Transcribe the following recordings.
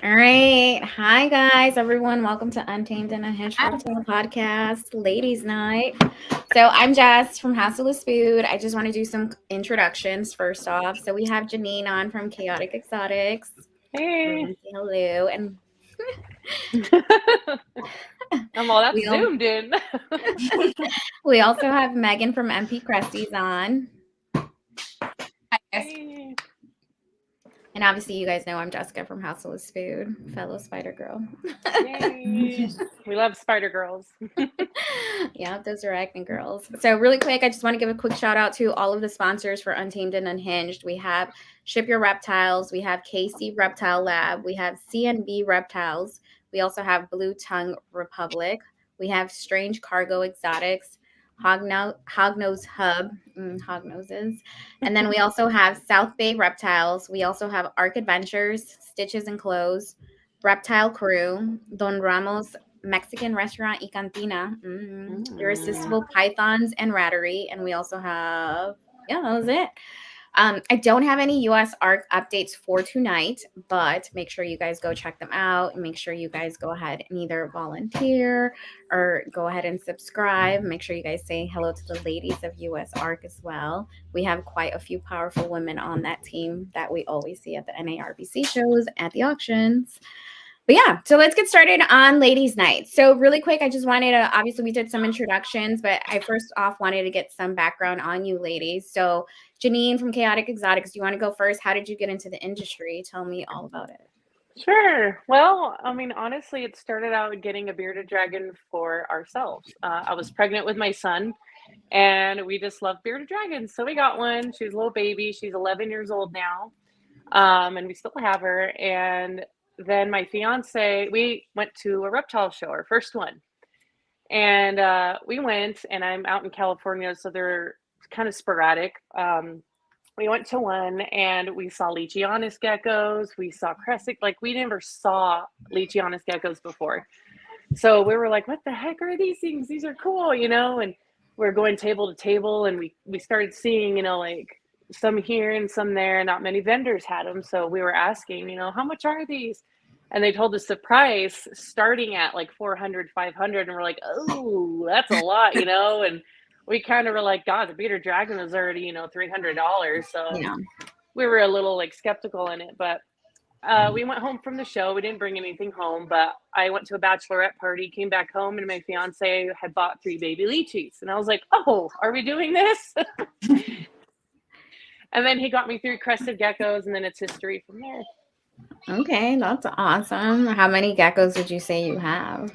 All right. Hi, guys, everyone. Welcome to Untamed and Unhinged Reptile Podcast, Ladies Night. So, I'm Jess from Houseless Food. I just want to do some introductions first off. So, we have Janine on from Chaotic Exotics. Hey. Everyone say hello. And I'm all that's we, al- zoomed in. we also have Megan from MP Cresties on. Hey. And obviously, you guys know I'm Jessica from Houseless Food, fellow Spider Girl. Yay. We love Spider Girls. Yeah, those are acting girls. So, really quick, I just want to give a quick shout out to all of the sponsors for Untamed and Unhinged. We have Ship Your Reptiles, we have KC Reptile Lab, we have CNB Reptiles, we also have Blue Tongue Republic, we have Strange Cargo Exotics, Hognose Hub, Hognoses, and then we also have South Bay Reptiles. We also have Arc Adventures, Stitches and Clothes, Reptile Crew, Don Ramos Mexican restaurant y cantina, irresistible pythons and rattery, and we also have yeah, that was it. I don't have any US ARC updates for tonight, but make sure you guys go check them out. Make sure you guys go ahead and either volunteer or go ahead and subscribe. Make sure you guys say hello to the ladies of US ARC as well. We have quite a few powerful women on that team that we always see at the NARBC shows, at the auctions. But yeah, so let's get started on ladies' night. So really quick, I just wanted to obviously we did some introductions, but I first off wanted to get some background on you ladies. So Janine from Chaotic Exotics, do you want to go first? How did you get into the industry? Tell me all about it. Sure. Well, I mean, honestly, it started out getting a bearded dragon for ourselves. I was pregnant with my son, and we just loved bearded dragons. So we got one. She's a little baby. She's 11 years old now, and we still have her. And then my fiance, we went to a reptile show, our first one. And we went, and I'm out in California, so they're kind of sporadic. We went to one, and we saw Leachianus geckos. We saw crescent, like we never saw Leachianus geckos before. So we were like, "What the heck are these things? These are cool, you know?" And we're going table to table, and we started seeing, like some here and some there. Not many vendors had them, so we were asking, how much are these? And they told us the price starting at like 400, 500, and we're like, oh, that's a lot, and we kind of were like, God, the bearded dragon was already, $300. So Yeah. we were a little like skeptical in it, but we went home from the show. We didn't bring anything home, but I went to a bachelorette party, came back home, and my fiance had bought 3 baby lychees. And I was like, oh, are we doing this? And then he got me through crested geckos, and then it's history from there. Okay, that's awesome. How many geckos would you say you have?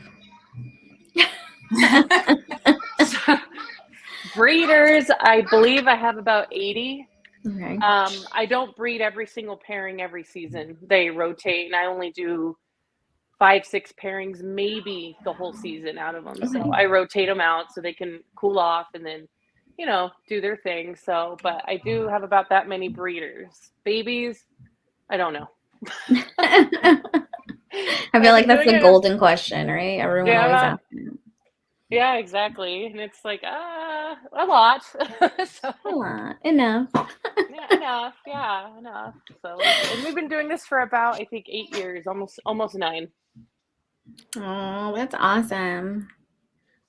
Breeders, I believe I have about 80. Okay. I don't breed every single pairing every season. They rotate, and I only do 5, 6 pairings, maybe the whole season out of them. Okay. So I rotate them out so they can cool off and then, do their thing. So, but I do have about that many breeders. Babies, I don't know. I feel like that's the golden question, right? Everyone always Yeah, asks. yeah, exactly. And it's like, a lot. So, A lot. Enough. yeah, enough. Yeah, enough. So, and we've been doing this for about, I think, 8 years, almost 9. Oh, that's awesome.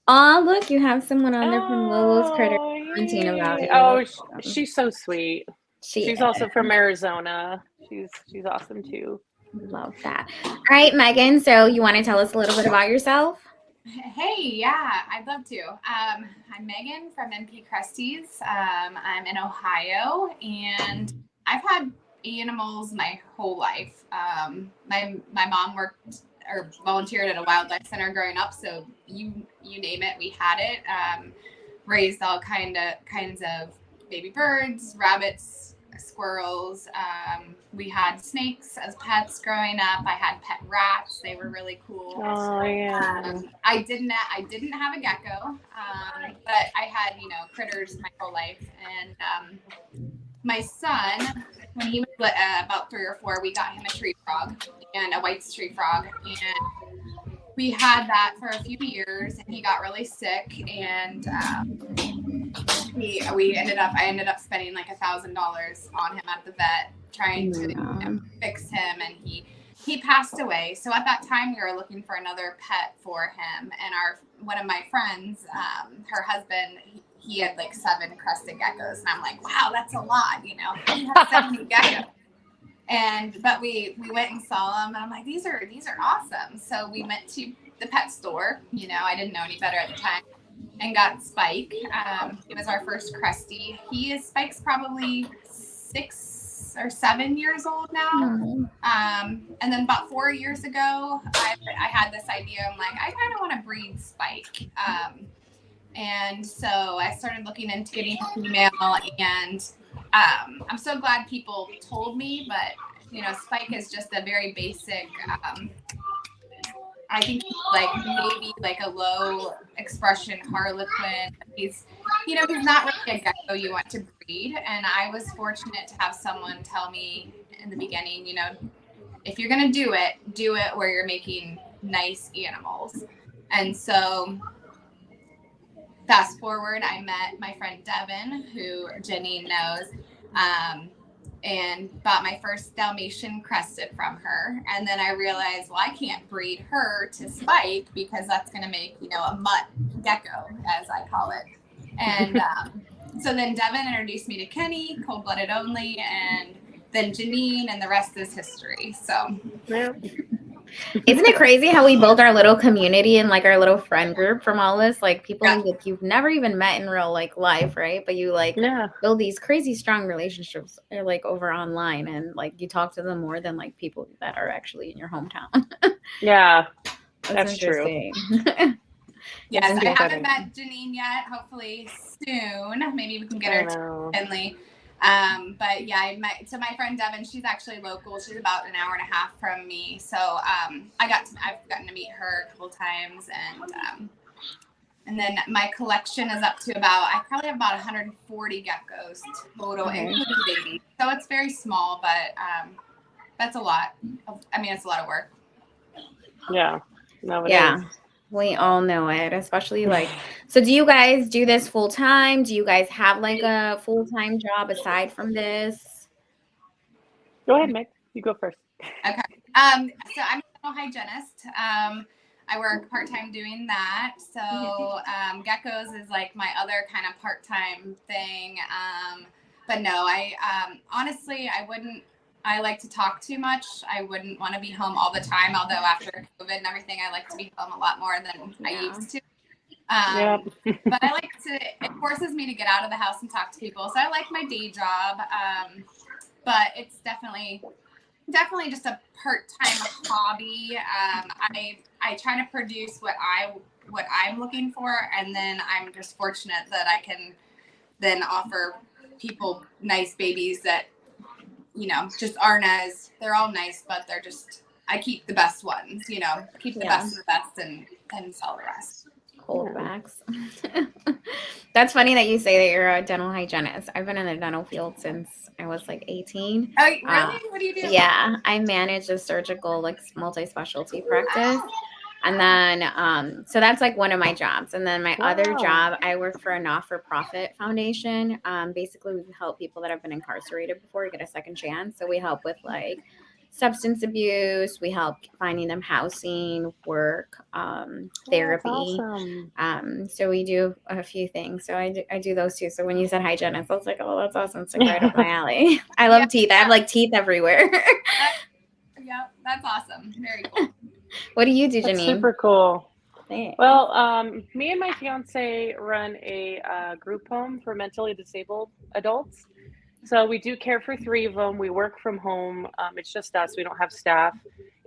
Oh, look, you have someone on there from Lolo's Critter Oh, commenting about yay. you. Oh, That's awesome. she's so sweet. She She's also from Arizona. She's awesome too. love that. All right, Megan. So you want to tell us a little bit about yourself? Hey, yeah, I'd love to. I'm Megan from MP Cresties. I'm in Ohio, and I've had animals my whole life. My mom worked or volunteered at a wildlife center growing up, so you name it, we had it. Raised all kinds of baby birds, rabbits, squirrels. We had snakes as pets growing up. I had pet rats. They were really cool. Oh yeah. I didn't have a gecko, but I had critters my whole life. And my son, when he was about 3 or 4, we got him a tree frog and a white tree frog, and we had that for a few years. And he got really sick, and I ended up spending like $1,000 on him at the vet trying to fix him, and he he passed away. So at that time, we were looking for another pet for him. And one of my friends, her husband, he had like 7 crested geckos, and I'm like, wow, that's a lot, you know. He has 70 geckos. But we went and saw them, and I'm like, these are awesome. So we went to the pet store. You know, I didn't know any better at the time, and got Spike. It was our first Cresty. Spike's probably 6 or 7 years old now. And then about 4 years ago, I had this idea. I'm like, I kind of want to breed Spike. And so I started looking into getting a female, and I'm so glad people told me, but you know, Spike is just a very basic, I think he's like maybe like a low expression Harlequin. He's not really a gecko you want to breed. And I was fortunate to have someone tell me in the beginning, you know, if you're going to do it where you're making nice animals. And so fast forward, I met my friend Devin, who Jeannie knows, and bought my first Dalmatian crested from her. And then I realized, well, I can't breed her to Spike because that's going to make, you know, a mutt gecko, as I call it. And so then Devin introduced me to Kenny, cold-blooded only, and then Janine, and the rest is history. So Yeah. Isn't it crazy how we build our little community and like our little friend group from all this? Like people that you've never even met in real like life, right? But you like build these crazy strong relationships like over online, and like you talk to them more than like people that are actually in your hometown. Yeah, that's true. Yes, I haven't met Janine yet. Hopefully soon. Maybe we can get her to Finley. But yeah, my friend Devin, she's actually local. She's about an hour and a half from me. So, I've gotten to meet her a couple times, and then my collection is up to I probably have about 140 geckos total, including babies. So it's very small, but, that's a lot. It's a lot of work. Yeah. No, it is. We all know it, especially like, so do you guys do this full time? Do you guys have like a full-time job aside from this? Go ahead, Meg. You go first. Okay. So I'm a dental hygienist. I work part-time doing that. So geckos is like my other kind of part-time thing. But no, honestly, I like to talk too much. I wouldn't want to be home all the time, although after COVID and everything, I like to be home a lot more than I used to. But I like it forces me to get out of the house and talk to people. So I like my day job. But it's definitely just a part-time hobby. I try to produce what I'm looking for, and then I'm just fortunate that I can then offer people nice babies that, you know, just aren't they're all nice, but they're just, I keep the best ones, you know, keep the best of the best and sell the rest. Holdbacks. That's funny that you say that you're a dental hygienist. I've been in the dental field since I was like 18. Oh, really? What do you do? Yeah, I manage a surgical like multi-specialty practice. And then, so that's like one of my jobs. And then my other job, I work for a not-for-profit foundation. Basically, we help people that have been incarcerated before get a second chance. So we help with like substance abuse. We help finding them housing, work, therapy. Awesome. So we do a few things. So I do those too. So when you said hygienist, I was like, oh, that's awesome. It's like right up my alley. I love teeth. I have like teeth everywhere. Yep, that's awesome. Very cool. What do you do, Janine? That's super cool. Thanks. Well, me and my fiance run a group home for mentally disabled adults. So we do care for 3 of them. We work from home. It's just us. We don't have staff.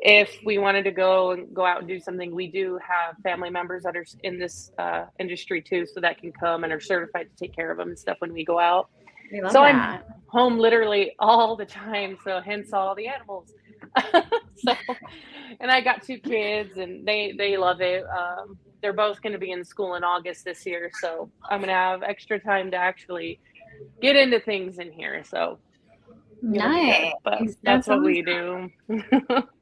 If we wanted to go out and do something, we do have family members that are in this industry too, so that can come and are certified to take care of them and stuff when we go out. So I'm home literally all the time. So hence all the animals. And I got 2 kids, and they love it. They're both going to be in school in August this year, so I'm going to have extra time to actually get into things in here. So nice. But that's what we do.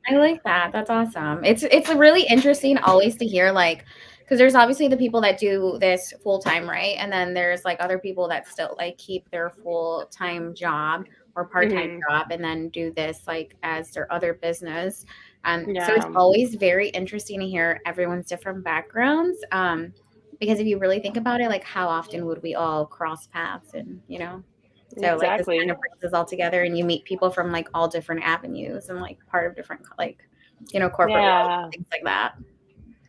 I like that. That's awesome. It's really interesting always to hear like because there's obviously the people that do this full time, right? And then there's like other people that still like keep their full time job or part time Hmm. job and then do this like as their other business. So it's Yeah, always very interesting to hear everyone's different backgrounds. Because if you really think about it, like how often would we all cross paths and so like this kind exactly. of brings us all together and you meet people from like all different avenues and like part of different like corporate world, Yeah, things like that.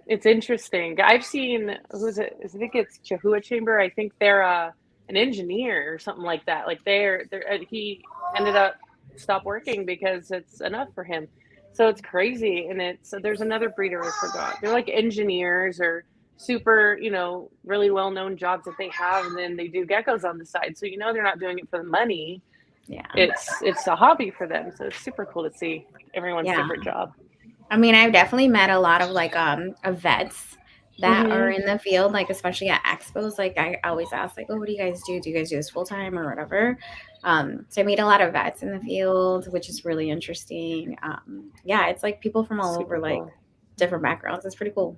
it's interesting. I've seen, who's it? I think it's Chihuahua Chamber. I think they're an engineer or something like that. Like he ended up stop working because it's enough for him. So it's crazy. And there's another breeder I forgot. They're like engineers or super, really well known jobs that they have, and then they do geckos on the side. So they're not doing it for the money. Yeah. It's a hobby for them. So it's super cool to see everyone's Yeah. different job. I mean, I've definitely met a lot of like of vets that are Hmm. in the field, like especially at expos. Like I always ask, like, "Oh, what do you guys do? Do you guys do this full time or whatever?" So I meet a lot of vets in the field, which is really interesting. Yeah, it's like people from all over, Super like cool. different backgrounds. It's pretty cool.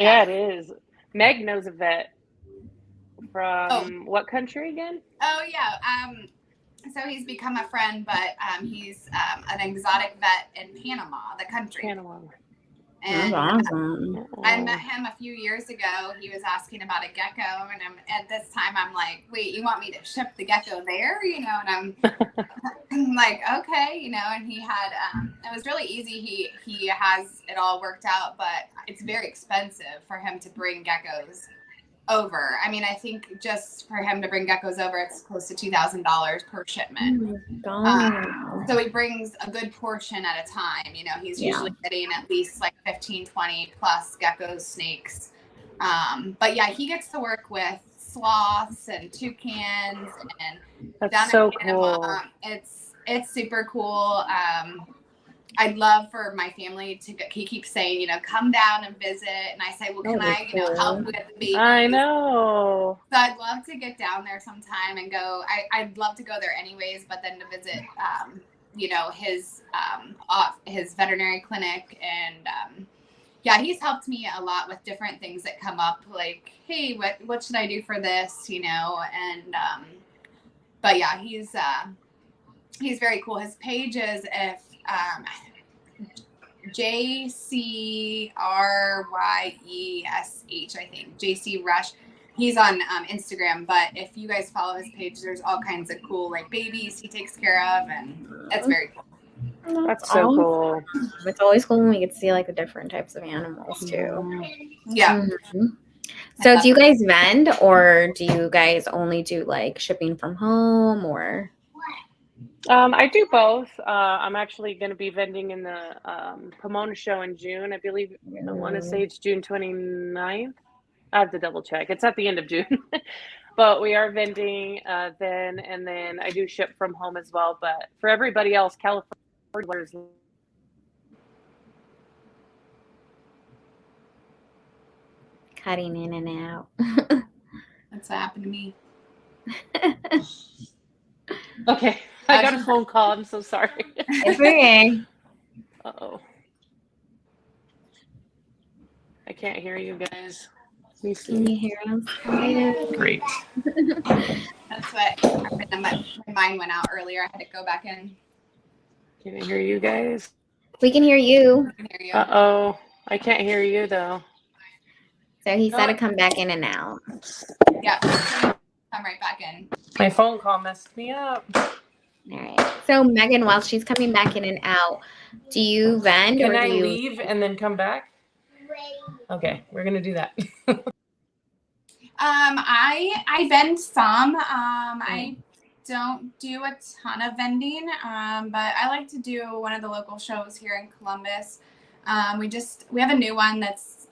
Yeah, Yeah. it is. Meg knows a vet Oh, from what country again? oh yeah. So he's become a friend, but he's an exotic vet in Panama, the country. Panama. That's And awesome. I met Oh. him a few years ago. He was asking about a gecko, and at this time I'm like, "Wait, you want me to ship the gecko there?" And I'm like, "Okay," And he had it was really easy. He has it all worked out, but it's very expensive for him to bring geckos over. I mean, I think just for him to bring geckos over, it's close to $2,000 per shipment. Oh my God. So he brings a good portion at a time. He's Yeah. usually getting at least like 15, 20 plus geckos, snakes. But yeah, he gets to work with sloths and toucans and That's down so in Panama. cool. It's super cool. I'd love for my family to. He keeps saying, come down and visit, and I say, well, That can would I, be cool. help with the babies? I know. So I'd love to get down there sometime and go. I'd love to go there anyways, but then to visit, his veterinary clinic, and yeah, he's helped me a lot with different things that come up, like, hey, what should I do for this, and but yeah, he's very cool. His page is JCRYESH, I think. JC Rush. He's on Instagram, but if you guys follow his page, there's all kinds of cool like babies he takes care of, and it's very cool. That's so awesome. cool. It's always cool when we get to see like the different types of animals too. Mhm. Yeah. Mhm. So do you guys vend, or do you guys only do like shipping from home, or? I do both. I'm actually going to be vending in the Pomona show in June. I believe, I want to say it's June 29th. I have to double check. It's at the end of June. But we are vending then, and then I do ship from home as well. But for everybody else, California is Cutting in and out. That's what happened to me. okay. I got a phone call. I'm so sorry. It's okay. Uh-oh. I can't hear you guys. Let me Can see. you hear us? Hi. Great. That's what happened. My mind went out earlier. I had to go back in. Can I hear you guys? We can hear you. I can hear you. Uh-oh. I can't hear you though. So he said to come back in and out. Yeah. Come right back in. My phone call messed me up. All right. So Meghan, while she's coming back in and out, do you vend Can or I do you leave and then come back? Okay, we're gonna do that. I vend some. I don't do a ton of vending, but I like to do one of the local shows here in Columbus. We have a new one that's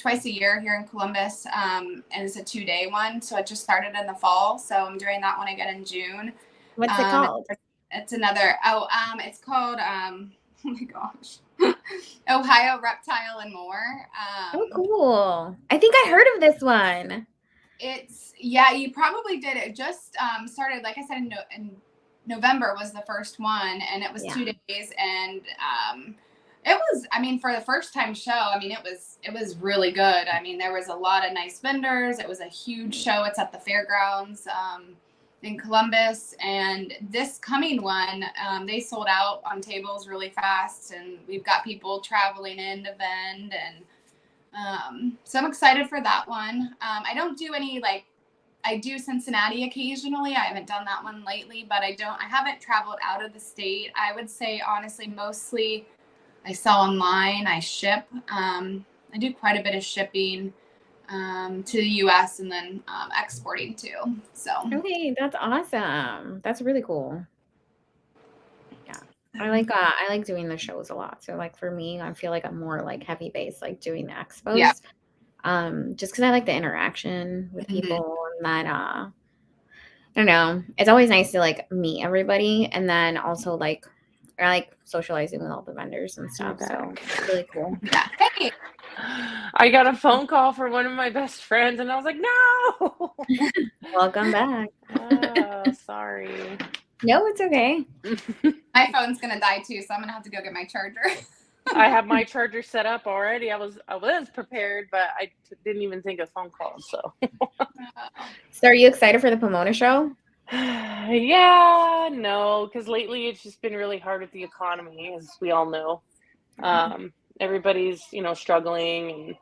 twice a year here in Columbus, and it's a 2-day one. So it just started in the fall. So I'm doing that one again in June. what's it called? It's another. It's called. Oh my gosh. Ohio Reptile and More. Oh, cool. I think I heard of this one. You probably did. It just started, like I said, in November was the first one, and it was 2 days, and It was, I mean, for the first time show, I mean, it was really good. I mean, there was a lot of nice vendors. It was a huge show. It's at the fairgrounds in Columbus, and this coming one, they sold out on tables really fast, and we've got people traveling in to vend, and so I'm excited for that one. I don't do any I do Cincinnati occasionally. I haven't done that one lately, but I haven't traveled out of the state. I would say honestly, mostly I sell online, I ship. I do quite a bit of shipping to the US and then exporting too. So Okay, that's awesome. That's really cool. Yeah. I like doing the shows a lot. So like for me, I feel like I'm more like heavy based, like doing the yeah. expos. Just because I like the interaction with people and that I don't know. It's always nice to like meet everybody and then also like I like socializing with all the vendors and stuff. So it's really cool. Yeah. Hey. I got a phone call from one of my best friends, and I was like, no. Welcome back. Oh, sorry. No, it's okay. My phone's gonna die too, so I'm gonna have to go get my charger. I have my charger set up already. I was prepared, but I didn't even think of phone calls. So, So are you excited for the Pomona show? yeah, no, because lately it's just been really hard with the economy, as we all know. Everybody's struggling,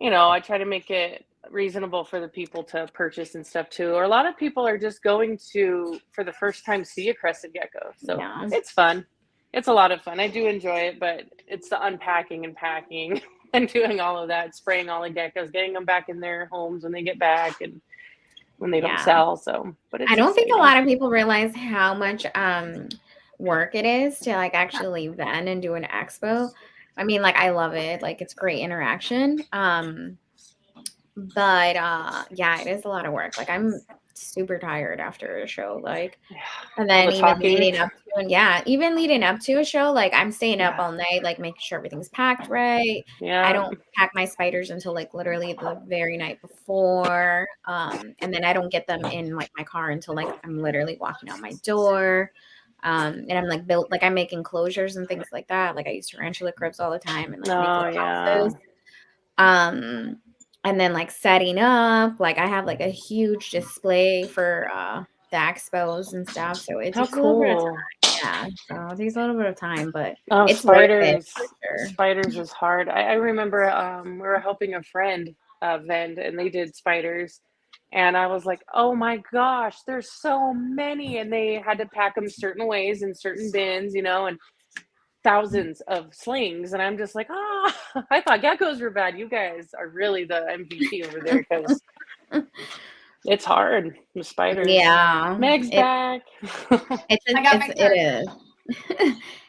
and I try to make it reasonable for the people to purchase and stuff too. Or a lot of people are just going to for the first time see a crested gecko, so Yeah. it's fun. It's a lot of fun. I do enjoy it, but it's the unpacking and packing and doing all of that, spraying all the geckos, getting them back in their homes when they get back and when they don't sell. So, but it's I don't think a exciting. lot of people realize how much work it is to like actually vend and do an expo. I mean, like I love it. Like it's great interaction. But yeah, it is a lot of work. Like I'm super tired after a show. Like and All then the even talking. leading up to and even leading up to a show, like I'm staying up all night, like making sure everything's packed right. Yeah. I don't pack my spiders until like literally the very night before. And then I don't get them in like my car until like I'm literally walking out my door. And I'm like I make enclosures and things like that. Like I use tarantula cribs all the time and like make little houses. And then like setting up, like I have like a huge display for the expos and stuff. So it takes a little bit of time. Yeah. So it takes a little bit of time, but it's spiders. worth it for sure. Spiders is hard. I remember we were helping a friend vend, and they did spiders. And I was like, oh my gosh, there's so many. And they had to pack them certain ways in certain bins, and thousands of slings. And I'm just like, I thought geckos were bad. You guys are really the MVP over there because it's hard with spiders. Yeah. Meg's back. It is.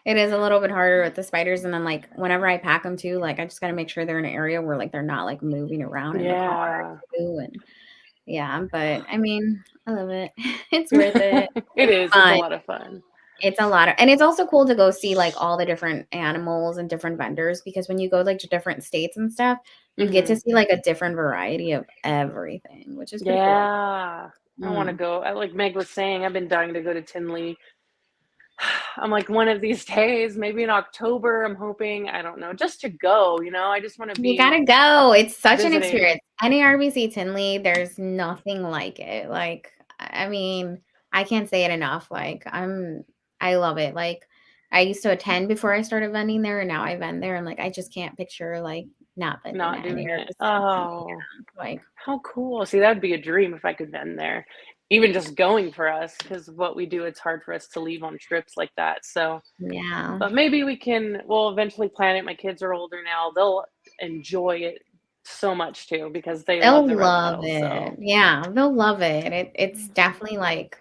It is a little bit harder with the spiders. And then like whenever I pack them too, like I just got to make sure they're in an area where like they're not like moving around in the car too. And yeah, but I mean, I love it. It's worth it. It is. It's a lot of fun. It's a lot of, and it's also cool to go see like all the different animals and different vendors because when you go like to different states and stuff, you get to see like a different variety of everything, which is pretty cool. I want to go. Like Meg was saying, I've been dying to go to Tinley. I'm like one of these days, maybe in October, I'm hoping, I don't know, just to go, I just want to be. You gotta go. It's such an experience. NARBC Tinley, there's nothing like it. Like, I mean, I can't say it enough. Like, I love it. Like, I used to attend before I started vending there, and now I vend there, and like, I just can't picture like not doing it. Oh, like how cool! See, that'd be a dream if I could vend there. Even just going for us, because what we do, it's hard for us to leave on trips like that. So yeah, but maybe we'll eventually plan it. My kids are older now; they'll enjoy it so much too because they'll love it. So. Yeah, they'll love it. It's definitely like.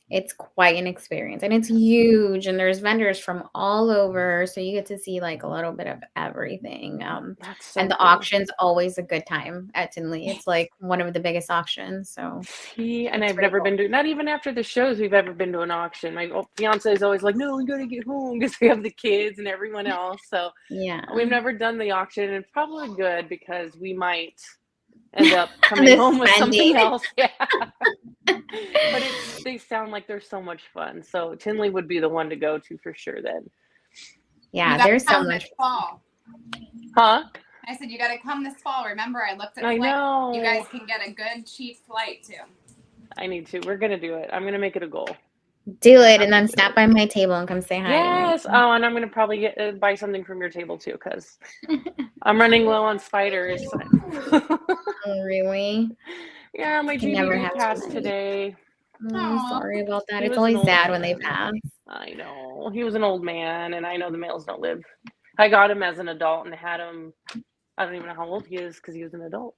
It's quite an experience and it's huge and there's vendors from all over. So you get to see like a little bit of everything. And the auction's always a good time at Tinley. It's like one of the biggest auctions. So and I've never been to, not even after the shows we've ever been to an auction. My fiance is always like, no, we got to get home because we have the kids and everyone else. So yeah, we've never done the auction and it's probably good because we might end up coming home with something else. Yeah. But they sound like they're so much fun. So Tinley would be the one to go to for sure then. Yeah, gotta there's so come much. this fall. Huh? I said you gotta come this fall. Remember, I looked at I flights. know. You guys can get a good cheap flight too. I need to. We're gonna do it. I'm gonna make it a goal. Do it and then stop by my table and come say hi Yes. to me. Oh, and I'm gonna probably buy something from your table too, because I'm running low on spiders. Oh, really? Yeah, my Can never GBV have too passed many. today. I'm Aw. sorry about that. He It's was an always old sad when they man. pass. I know. He was an old man, and I know the males don't live. I got him as an adult and had him. I don't even know how old he is because he was an adult.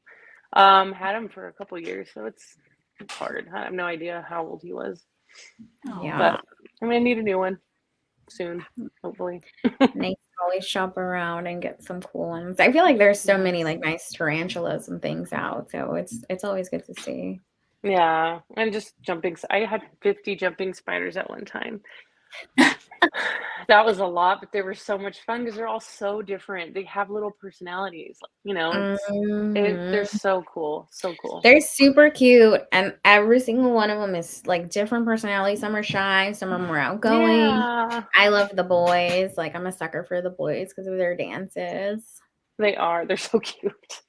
Had him for a couple years, so it's hard. I have no idea how old he was, Yeah. but I'm gonna need a new one soon, hopefully. Nice to always shop around and get some cool ones. I feel like there's so many like nice tarantulas and things out, so it's always good to see. Yeah, and just jumping. I had 50 jumping spiders at one time. That was a lot, but they were so much fun because they're all so different. They have little personalities, they're so cool, so cool. They're super cute, and every single one of them is like different personalities. Some are shy, some are more outgoing. Yeah, I love the boys. Like I'm a sucker for the boys because of their dances. they're so cute.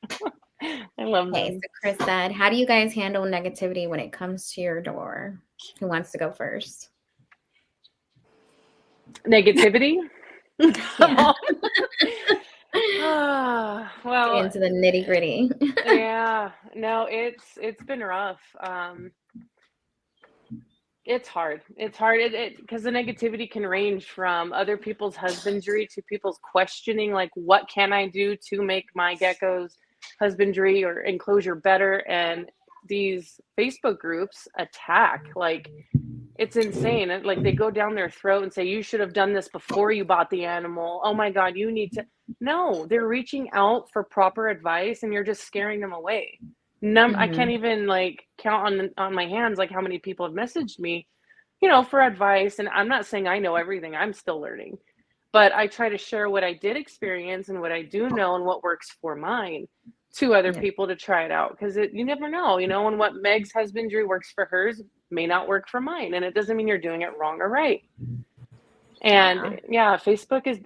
I love Okay, them. so Chris said, how do you guys handle negativity when it comes to your door? Who wants to go first? Negativity. Yeah. Get Well, into the nitty gritty. yeah, no, it's been rough. It's hard. It's hard because the negativity can range from other people's husbandry to people's questioning, like, what can I do to make my gecko's husbandry or enclosure better? And these Facebook groups attack, like, it's insane. Like, they go down their throat and say, you should have done this before you bought the animal. Oh my God, you need to. No, they're reaching out for proper advice and you're just scaring them away. I can't even like count on my hands like how many people have messaged me, for advice. And I'm not saying I know everything. I'm still learning, but I try to share what I did experience and what I do know and what works for mine to other people to try it out, because you never know, and what Meg's husbandry works for hers may not work for mine, and it doesn't mean you're doing it wrong or right. And yeah,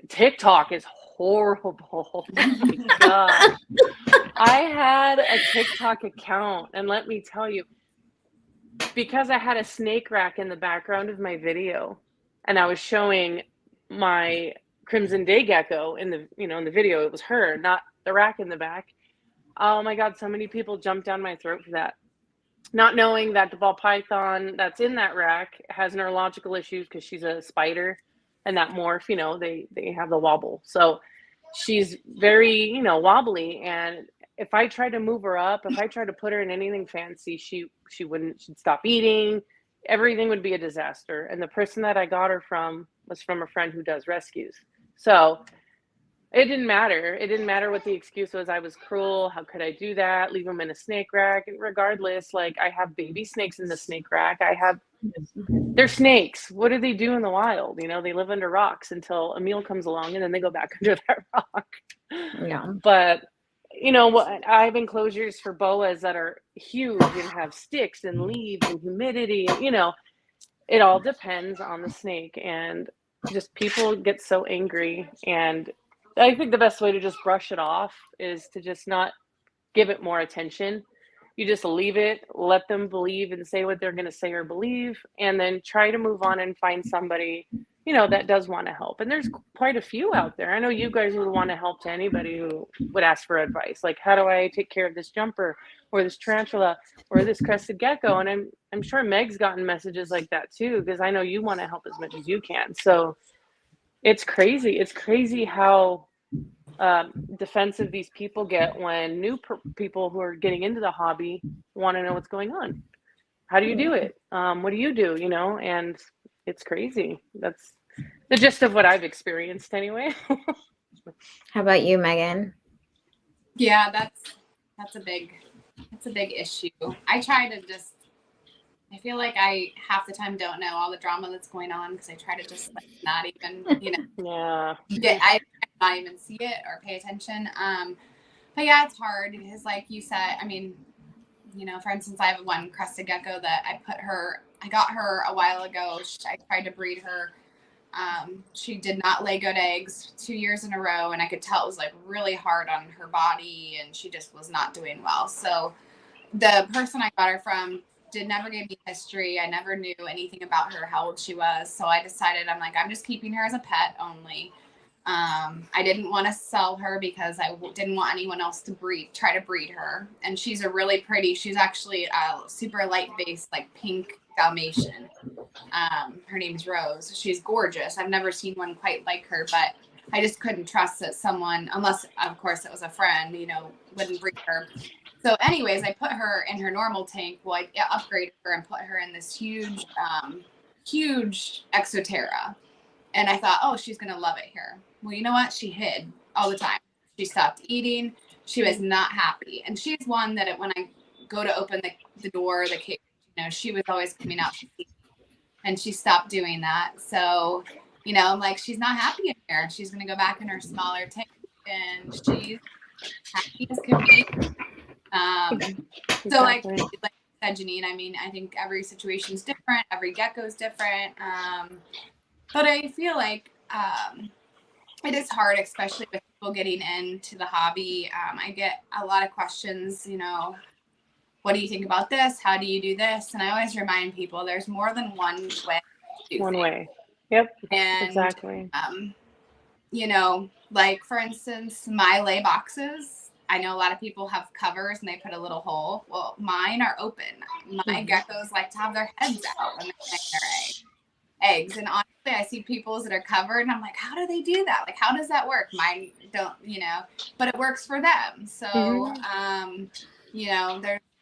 TikTok is horrible. Oh my gosh. I had a TikTok account, and let me tell you, because I had a snake rack in the background of my video, and I was showing my Crimson Day gecko in the video, it was her, not the rack in the back. Oh my God, so many people jumped down my throat for that, not knowing that the ball python that's in that rack has neurological issues because she's a spider, and that morph, they have the wobble. So she's very, wobbly. And if I try to move her up, if I try to put her in anything fancy, she wouldn't, she'd stop eating. Everything would be a disaster. And the person that I got her from was from a friend who does rescues. So it didn't matter. It didn't matter what the excuse was. I was cruel. How could I do that? Leave them in a snake rack. And regardless, like, I have baby snakes in the snake rack. They're snakes. What do they do in the wild? They live under rocks until a meal comes along, and then they go back under that rock. Yeah. But, I have enclosures for boas that are huge and have sticks and leaves and humidity. It all depends on the snake. And just people get so angry. And I think the best way to just brush it off is to just not give it more attention. You just leave it, let them believe and say what they're going to say or believe, and then try to move on and find somebody, that does want to help. And there's quite a few out there. I know you guys would want to help to anybody who would ask for advice. Like, how do I take care of this jumper or this tarantula or this crested gecko? And I'm sure Meg's gotten messages like that too, because I know you want to help as much as you can. So it's crazy. It's crazy how defensive these people get when new people who are getting into the hobby want to know what's going on. How do you do it? What do you do? And it's crazy. That's the gist of what I've experienced anyway. How about you, Megan? Yeah, that's a big issue. I try to just, I feel like I half the time don't know all the drama that's going on because I try to just like not even, Yeah. I not even see it or pay attention. But yeah, it's hard because, like you said, I mean, for instance, I have one crested gecko that I got her a while ago. I tried to breed her She did not lay good eggs 2 years in a row, and I could tell it was like really hard on her body, and she just was not doing well. So the person I got her from did never give me history. I never knew anything about her, how old she was. So I decided, I'm like, I'm just keeping her as a pet only. I didn't want to sell her because I didn't want anyone else to try to breed her. And she's a really pretty, she's actually a super light based, like pink Dalmatian. Her name's Rose. She's gorgeous. I've never seen one quite like her, but I just couldn't trust that someone, unless of course it was a friend, wouldn't breed her. So anyways, I put her in her normal tank. Well, I upgraded her and put her in this huge Exoterra. And I thought, oh, she's going to love it here. Well, you know what? She hid all the time. She stopped eating. She was not happy. And she's one that when I go to open the door, the cage, she was always coming out to eat. And she stopped doing that. So, I'm like, she's not happy in here. She's going to go back in her smaller tank. And she's happy as can be. So like you said, Janine, I mean, I think every situation is different. Every gecko is different. But I feel like it is hard, especially with people getting into the hobby. I get a lot of questions, what do you think about this? How do you do this? And I always remind people there's more than one way. One way. Yep. And exactly. Like for instance, my lay boxes, I know a lot of people have covers and they put a little hole. Well, mine are open. My geckos like to have their heads out when they're laying their eggs. And honestly, I see people's that are covered and I'm like, how do they do that? Like, how does that work? Mine don't, but it works for them. So,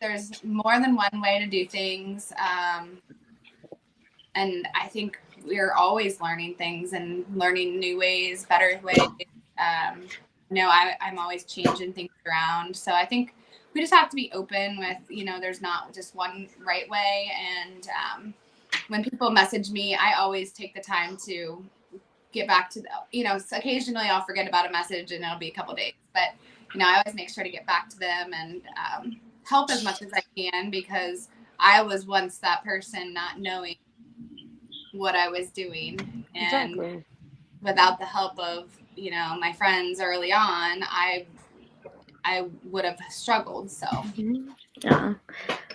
there's more than one way to do things. And I think we're always learning things and learning new ways, better ways. I'm always changing things around. So I think we just have to be open with, there's not just one right way. And when people message me, I always take the time to get back to occasionally I'll forget about a message and it'll be a couple days. But, I always make sure to get back to them and help as much as I can, because I was once that person not knowing what I was doing. And exactly. Without the help of, my friends early on, I would have struggled. So, yeah.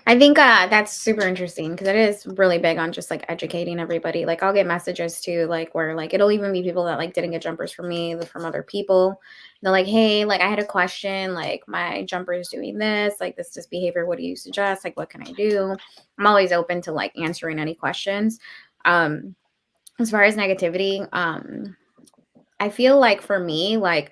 I think that's super interesting because it is really big on just like educating everybody. Like I'll get messages too, like where like it'll even be people that like didn't get jumpers from me, from other people. And they're like, hey, like I had a question, like my jumper is doing this, like this behavior. What do you suggest? Like what can I do? I'm always open to like answering any questions. As far as negativity, I feel like for me, like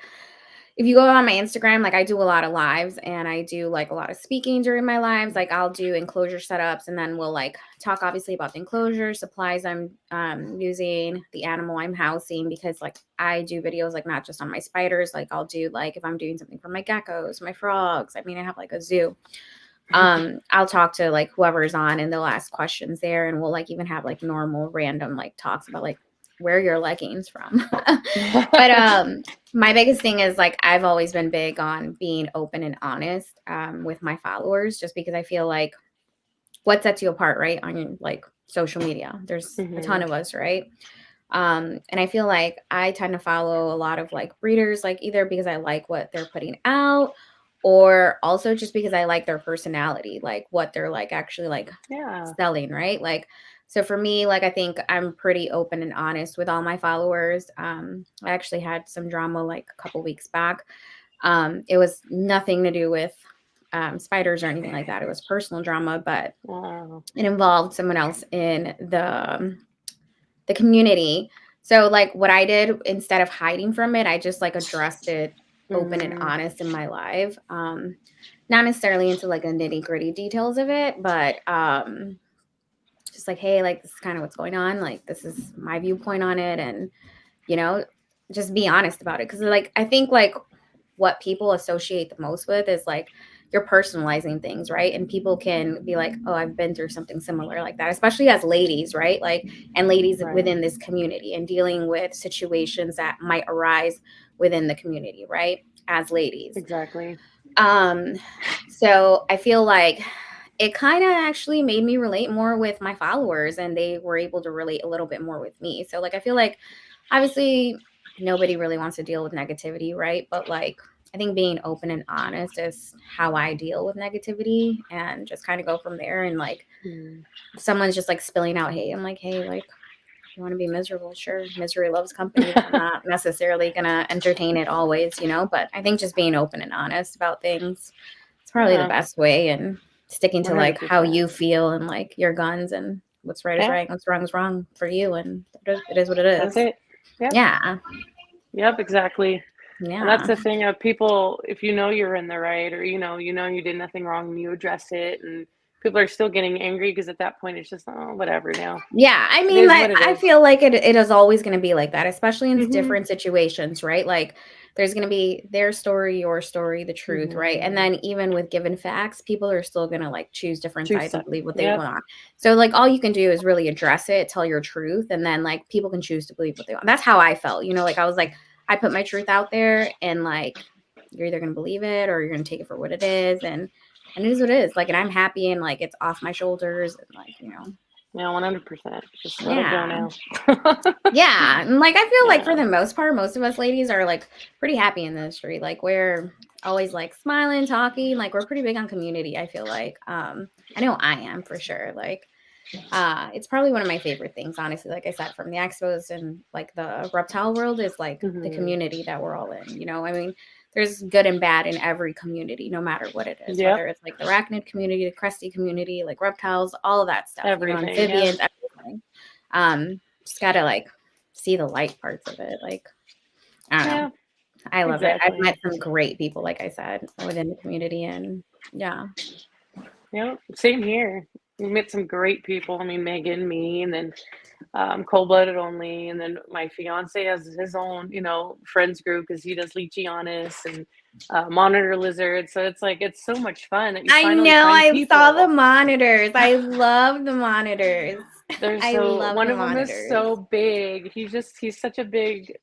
if you go on my Instagram, like I do a lot of lives and I do like a lot of speaking during my lives. Like I'll do enclosure setups and then we'll like talk obviously about the enclosure, supplies I'm using, the animal I'm housing, because like I do videos like not just on my spiders, like I'll do like if I'm doing something for my geckos, my frogs. I mean, I have like a zoo. I'll talk to like whoever's on and they'll ask questions there, and we'll like even have like normal random like talks about like where are your leggings from. But my biggest thing is like I've always been big on being open and honest with my followers, just because I feel like what sets you apart, right, on like social media, there's a ton of us, right? And I feel like I tend to follow a lot of like breeders, like either because I like what they're putting out or also just because I like their personality, like what they're like actually like selling, right? Like, so for me, like I think I'm pretty open and honest with all my followers. I actually had some drama like a couple weeks back. It was nothing to do with spiders or anything like that. It was personal drama, but it involved someone else in the community. So like what I did, instead of hiding from it, I just like addressed it open and honest in my live. Not necessarily into like the nitty gritty details of it, but just like, hey, like this is kind of what's going on. Like this is my viewpoint on it, and just be honest about it. Because like I think like what people associate the most with is like you're personalizing things, right? And people can be like, oh, I've been through something similar like that, especially as ladies, right? Like, and ladies within this community and dealing with situations that might arise within the community, right? As ladies. Exactly. So I feel like it kind of actually made me relate more with my followers, and they were able to relate a little bit more with me. So like I feel like obviously nobody really wants to deal with negativity, right? But like I think being open and honest is how I deal with negativity, and just kind of go from there. And like Mm. if someone's just like spilling out hate, I'm like, hey, like you want to be miserable, sure, misery loves company, but I'm not necessarily gonna entertain it always, you know. But I think just being open and honest about things, it's probably the Yeah, best way, and sticking to like how 100%. you feel and like your guns, and what's right is Yeah, right, what's wrong is wrong for you, and it is what it that's is. it. Yep. Yeah, Yep, exactly. And that's yeah. the thing of people, if you know you're in the right, or you did nothing wrong and you address it, and people are still getting angry because at that point it's just, oh, whatever now. Yeah, I It mean, is like, what it I is. feel like it is always going to be like that, especially in Mhm. different situations, right? Like, there's going to be their story, your story, the truth, right? And Mhm. then even with given facts, people are still going to like choose different True sides and stuff. believe what they Yep. want. So, like, all you can do is really address it, tell your truth, and then like people can choose to believe what they want. That's how I felt, you know. Like, I was like, I put my truth out there, and like, you're either going to believe it or you're going to take it for what it is, and it is what it is. Like, and I'm happy, and like, it's off my shoulders, and like, you know. Yeah, 100%. Just let it go Yeah. now. Yeah. And like I feel like for Yeah. the most part, most of us ladies are like pretty happy in the industry. Like we're always like smiling, talking, like we're pretty big on community, I feel like. I know I am for sure. Like it's probably one of my favorite things, honestly. Like I said, from the expos and like the reptile world is like the Mhm. community that we're all in. You know, I mean, there's good and bad in every community, no matter what it is, Yep. whether it's like the arachnid community, the cresty community, like reptiles, all of that stuff, you know, Everything. Yeah. amphibians, everything. Just gotta like see the light parts of it. Like, I don't know. Yeah. I love it. I've Exactly. met some great people, like I said, within the community, and yeah. Yep. Same here. We met some great people. I mean, Megan, me, and then cold-blooded only, and then my fiance has his own, friends group because he does Leachianis and monitor lizards. So it's like it's so much fun that you I finally know. find I saw the people. monitors. I love the monitors. They're I so love one the of them is monitors. so big. He's such a big.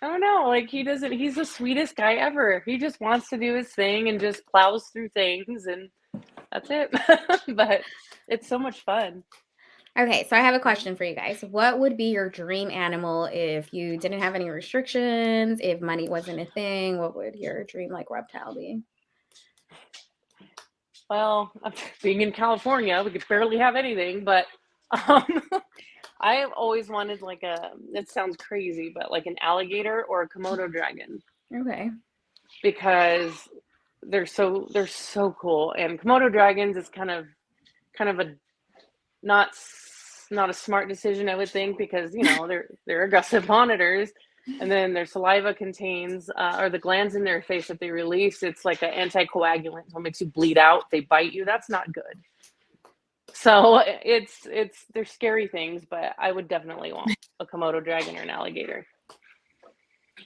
I don't know. Like he's the sweetest guy ever. He just wants to do his thing and just plows through things, and that's it. But it's so much fun. Okay, so I have a question for you guys. What would be your dream animal if you didn't have any restrictions, if money wasn't a thing? What would your dream like reptile be? Well, being in California, we could barely have anything, but um, I have always wanted like it sounds crazy, but like an alligator or a Komodo dragon Okay. because they're so cool. And Komodo dragons is kind of a not not a smart decision, I would think, because they're aggressive monitors, and then their saliva contains or the glands in their face that they release. It's like an anticoagulant, so it makes you bleed out. They bite you. That's not good. So it's they're scary things, but I would definitely want a Komodo dragon or an alligator.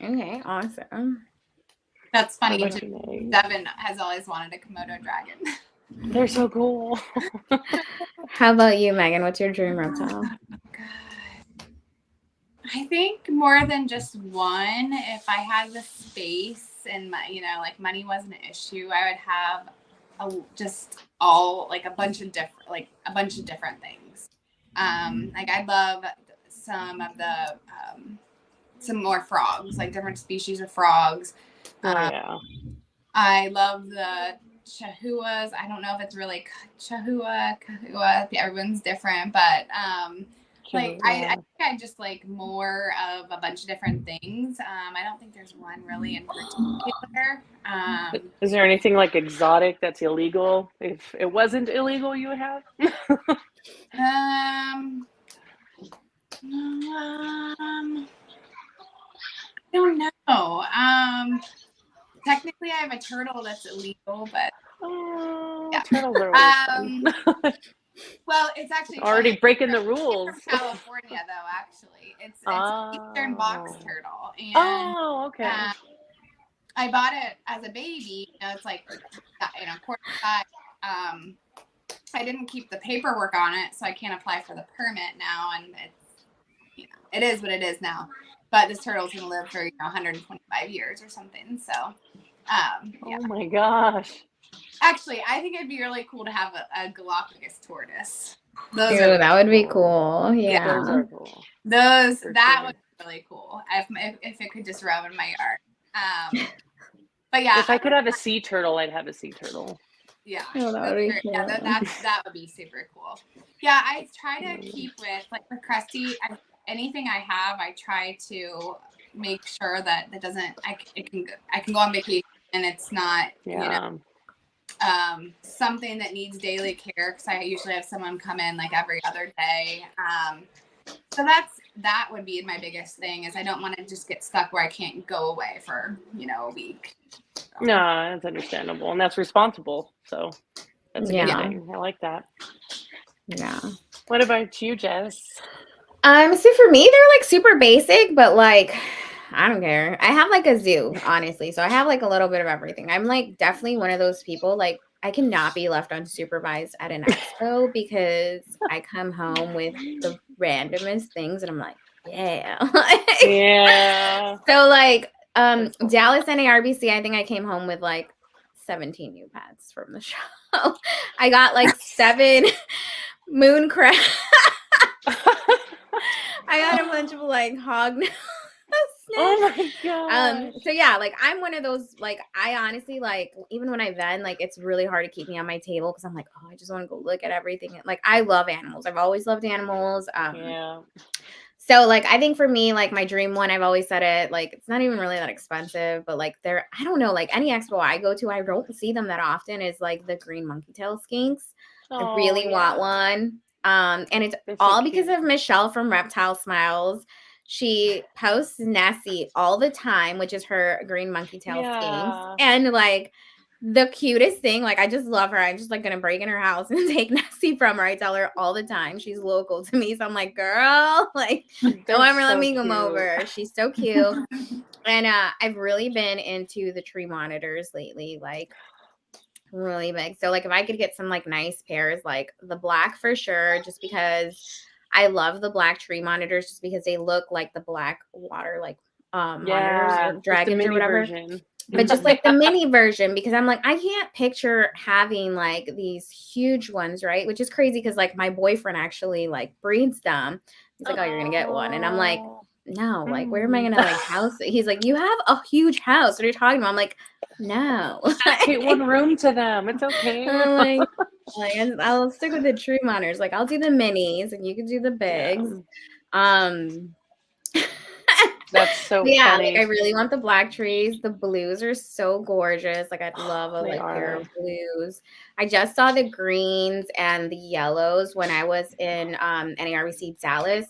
Okay, awesome. That's What funny. about you, Meg? Devin has always wanted a Komodo dragon. They're so cool. How about you, Megan? What's your dream reptile? God. I think more than just one. If I had the space and like money wasn't an issue, I would have just all like a bunch of different things. Like I'd love some of the some more frogs, like different species of frogs. Oh yeah. I love the chahuas. I don't know if it's really kahua. Everyone's different, but like I think I just like more of a bunch of different things. I don't think there's one really in particular. Is there anything like exotic that's illegal? If it wasn't illegal, you would have? Um, I don't know. Technically, I have a turtle that's illegal, but Oh, yeah. turtles are always fun. Well, it's actually Already breaking the it's rules. from California, though. Actually, it's eastern box Oh. turtle, and Oh, okay. I bought it as a baby. It's like quarter size. I didn't keep the paperwork on it, so I can't apply for the permit now, and it is what it is now. But this turtle's gonna live for 125 years or something. So, Oh my gosh. Actually, I think it'd be really cool to have a Galapagos tortoise. Those Ooh, are that would be cool. Yeah. Those are cool. that sure. would be really cool if it could just roam in my yard. But yeah, If I could have a sea turtle, I'd have a sea turtle. yeah, Oh, that would be cool. yeah, that would be super cool. Yeah, I try to keep with like the Krusty. Anything I have, I try to make sure that doesn't. I can go on vacation and it's not something that needs daily care, because I usually have someone come in like every other day. So that would be my biggest thing, is I don't want to just get stuck where I can't go away for a week. So. No, that's understandable, and that's responsible. So that's a good thing. I like that. Yeah. What about you, Jess? So for me, they're like super basic, but like I don't care. I have like a zoo, honestly. So I have like a little bit of everything. I'm like definitely one of those people, like I cannot be left unsupervised at an expo because I come home with the randomest things and I'm like, yeah. Yeah. So like Dallas NARBC, I think I came home with like 17 new pets from the show. I got like 7 moon crabs. I got a bunch of like hog snakes. Oh my god. So yeah, like I'm one of those, like I honestly, like even when I vend, like it's really hard to keep me on my table because I'm like, oh, I just want to go look at everything. Like I love animals. I've always loved animals. Yeah. So like I think for me, like my dream one, I've always said it, like it's not even really that expensive, but like I don't know, like any expo I go to, I don't see them that often, is like the green monkey tail skinks. I really want one. And it's all because of Michelle from Reptile Smiles. She posts Nessie all the time, which is her green monkey tail skinks. And like the cutest thing, like I just love her. I'm just like gonna break in her house and take Nessie from her. I tell her all the time she's local to me. So I'm like, girl, like don't ever let me come over. She's so cute. And I've really been into the tree monitors lately, like really big. So like if I could get some like nice pairs, like the black for sure, just because I love the black tree monitors, just because they look like the black water like monitors or dragons or whatever. Version. But just like the mini version, because I'm like, I can't picture having like these huge ones, right? Which is crazy because like my boyfriend actually like breeds them. He's like, oh, you're gonna get one. And I'm like, no, like where am I gonna like house it? He's like, you have a huge house. What are you talking about? I'm like, no. Take one room to them. It's okay. I'm like I'll stick with the tree monitors. Like I'll do the minis and you can do the bigs. That's so funny. like I really want the black trees. The blues are so gorgeous. Like I'd love a pair of blues. I just saw the greens and the yellows when I was in NARBC Dallas.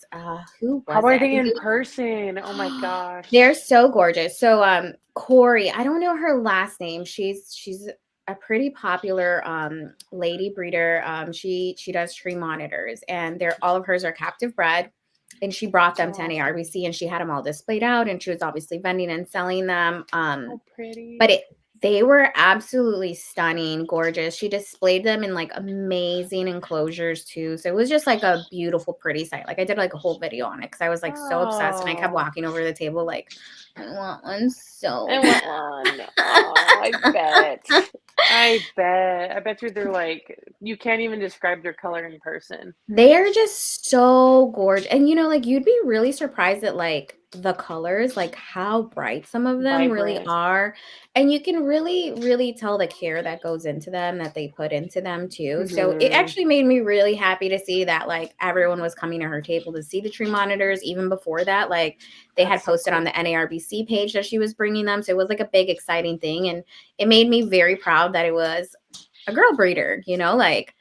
Who was How are it? they in person? Oh my gosh. They're so gorgeous. So Corey, I don't know her last name. She's a pretty popular lady breeder. She does tree monitors, and all of hers are captive bred. And she brought them to NARBC and she had them all displayed out, and she was obviously vending and selling them. So pretty. But they were absolutely stunning, gorgeous. She displayed them in like amazing enclosures too. So it was just like a beautiful, pretty sight. Like I did like a whole video on it because I was like so obsessed, and I kept walking over the table like, I want one so I want one. I bet. I bet you they're like, you can't even describe their color in person. They are just so gorgeous. And like you'd be really surprised at like the colors, like how bright some of them really are. And you can really, really tell the care that goes into them, that they put into them too. So it actually made me really happy to see that like everyone was coming to her table to see the tree monitors. Even before that, like they had posted on the NARBC page that she was bringing them. So it was like a big, exciting thing. And it made me very proud that it was a girl breeder, like,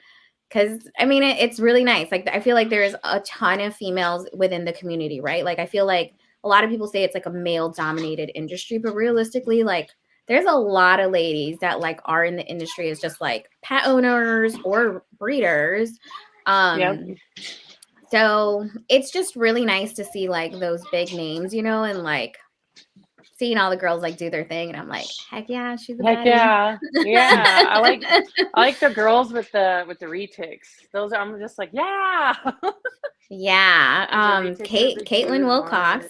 because I mean, it's really nice. Like, I feel like there's a ton of females within the community, right? Like, I feel like a lot of people say it's like a male dominated industry, but realistically, like, there's a lot of ladies that like are in the industry as just like pet owners or breeders. So it's just really nice to see like those big names, and like seeing all the girls like do their thing, and I'm like, heck yeah, she's a baddie. Yeah. I like the girls with the retics. Those I'm just like, yeah. Caitlin Wilcox,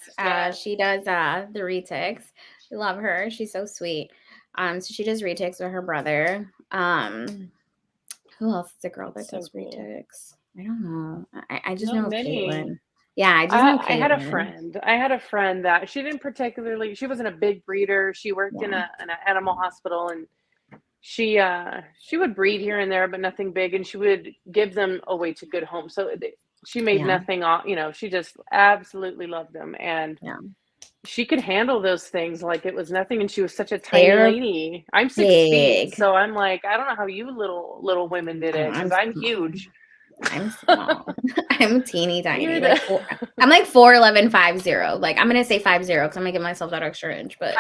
she does the retics. I love her. She's so sweet. So she does retics with her brother. Um, who else is a girl that That's so does cool. retics? I don't know. I just Not know many. Caitlin. Yeah, I just know I had a Caitlin. friend. I had a friend that she didn't particularly. She wasn't a big breeder. She worked in Yeah. an animal hospital, and she would breed here and there, but nothing big. And she would give them away to good homes. So she made Yeah. nothing off. She just absolutely loved them, and Yeah. she could handle those things like it was nothing. And she was such a tiny They're lady. I'm 6 feet, big. so I'm like, I don't know how you little women did Oh, it because I'm I'm small. huge. I'm small. I'm teeny tiny. You're Like I'm like 4'11", 50. Like I'm gonna say 50 because I'm gonna give myself that extra inch, but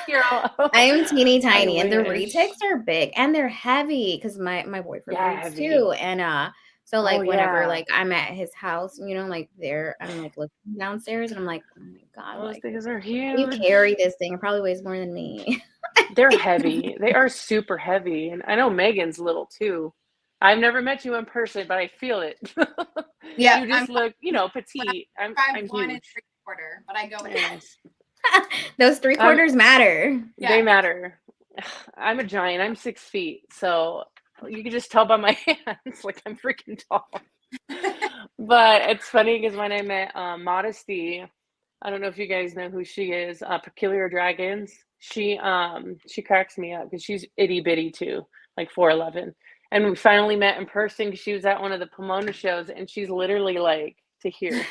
You're all, I am teeny I tiny, and the wish. retics are big and they're heavy because my boyfriend Yeah, breeds heavy. too, and so Oh like whenever yeah. like I'm at his house, like I'm like looking downstairs, and I'm like, oh my god, Those like things are how do you huge. carry this thing? It probably weighs more than me. They're heavy. They are super heavy. And I know Megan's little too. I've never met you in person, but I feel it. Yeah, You I'm just look, petite. I'm 5'1" and huge. 3/4, but I go with it. Yes. Those three I'm quarters matter. They Yeah. matter. I'm a giant. I'm 6 feet. So you can just tell by my hands, like I'm freaking tall. But it's funny because when I met Modesty, I don't know if you guys know who she is, Peculiar Dragons. She cracks me up because she's itty bitty too, like 4'11". And we finally met in person because she was at one of the Pomona shows, and she's literally like to here.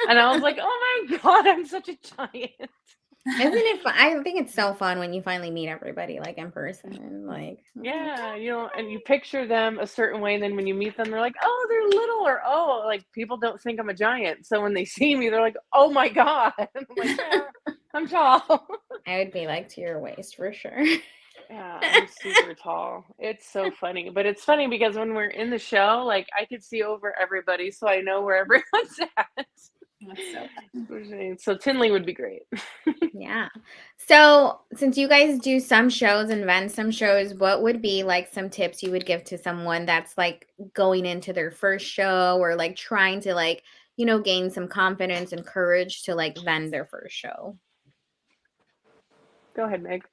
And I was like, oh my God, I'm such a giant. Isn't it fun? I think it's so fun when you finally meet everybody like in person. Like, Yeah, and you picture them a certain way, and then when you meet them, they're like, "Oh, they're little," or "Oh, like people don't think I'm a giant." So when they see me, they're like, "Oh my God!" And I'm like, "Yeah, I'm tall." I would be like to your waist for sure. Yeah, I'm super tall. It's so funny, but it's funny because when we're in the show, like I could see over everybody, so I know where everyone's at. That's so fun. So Tinley would be great. Yeah. So, since you guys do some shows and vend some shows, what would be like some tips you would give to someone that's like going into their first show or like trying to like, gain some confidence and courage to like vend their first show? Go ahead, Meg.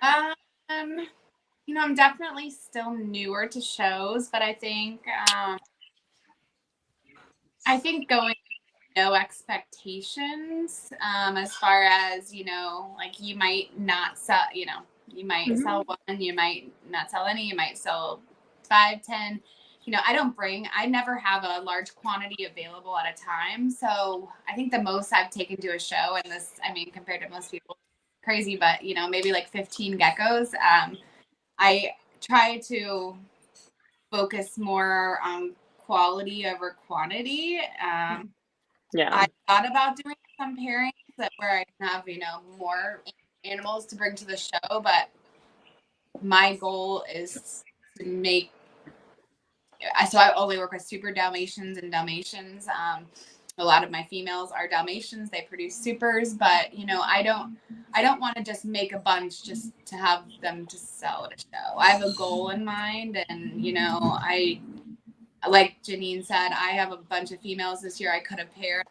Um, I'm definitely still newer to shows, but I think going no expectations, as far as, like you might not sell, you might Mhm. sell one, you might not sell any, you might sell 5, 10. I never have a large quantity available at a time. So I think the most I've taken to a show, and this, I mean, compared to most people, crazy, but maybe like 15 geckos. I try to focus more on quality over quantity. Yeah, I thought about doing some pairings where I can have, more animals to bring to the show, but my goal is to make. So I only work with super Dalmatians and Dalmatians. A lot of my females are Dalmatians. They produce supers, but I don't want to just make a bunch just to have them to sell at a show. I have a goal in mind, and I like Janine said, I have a bunch of females this year I could have paired,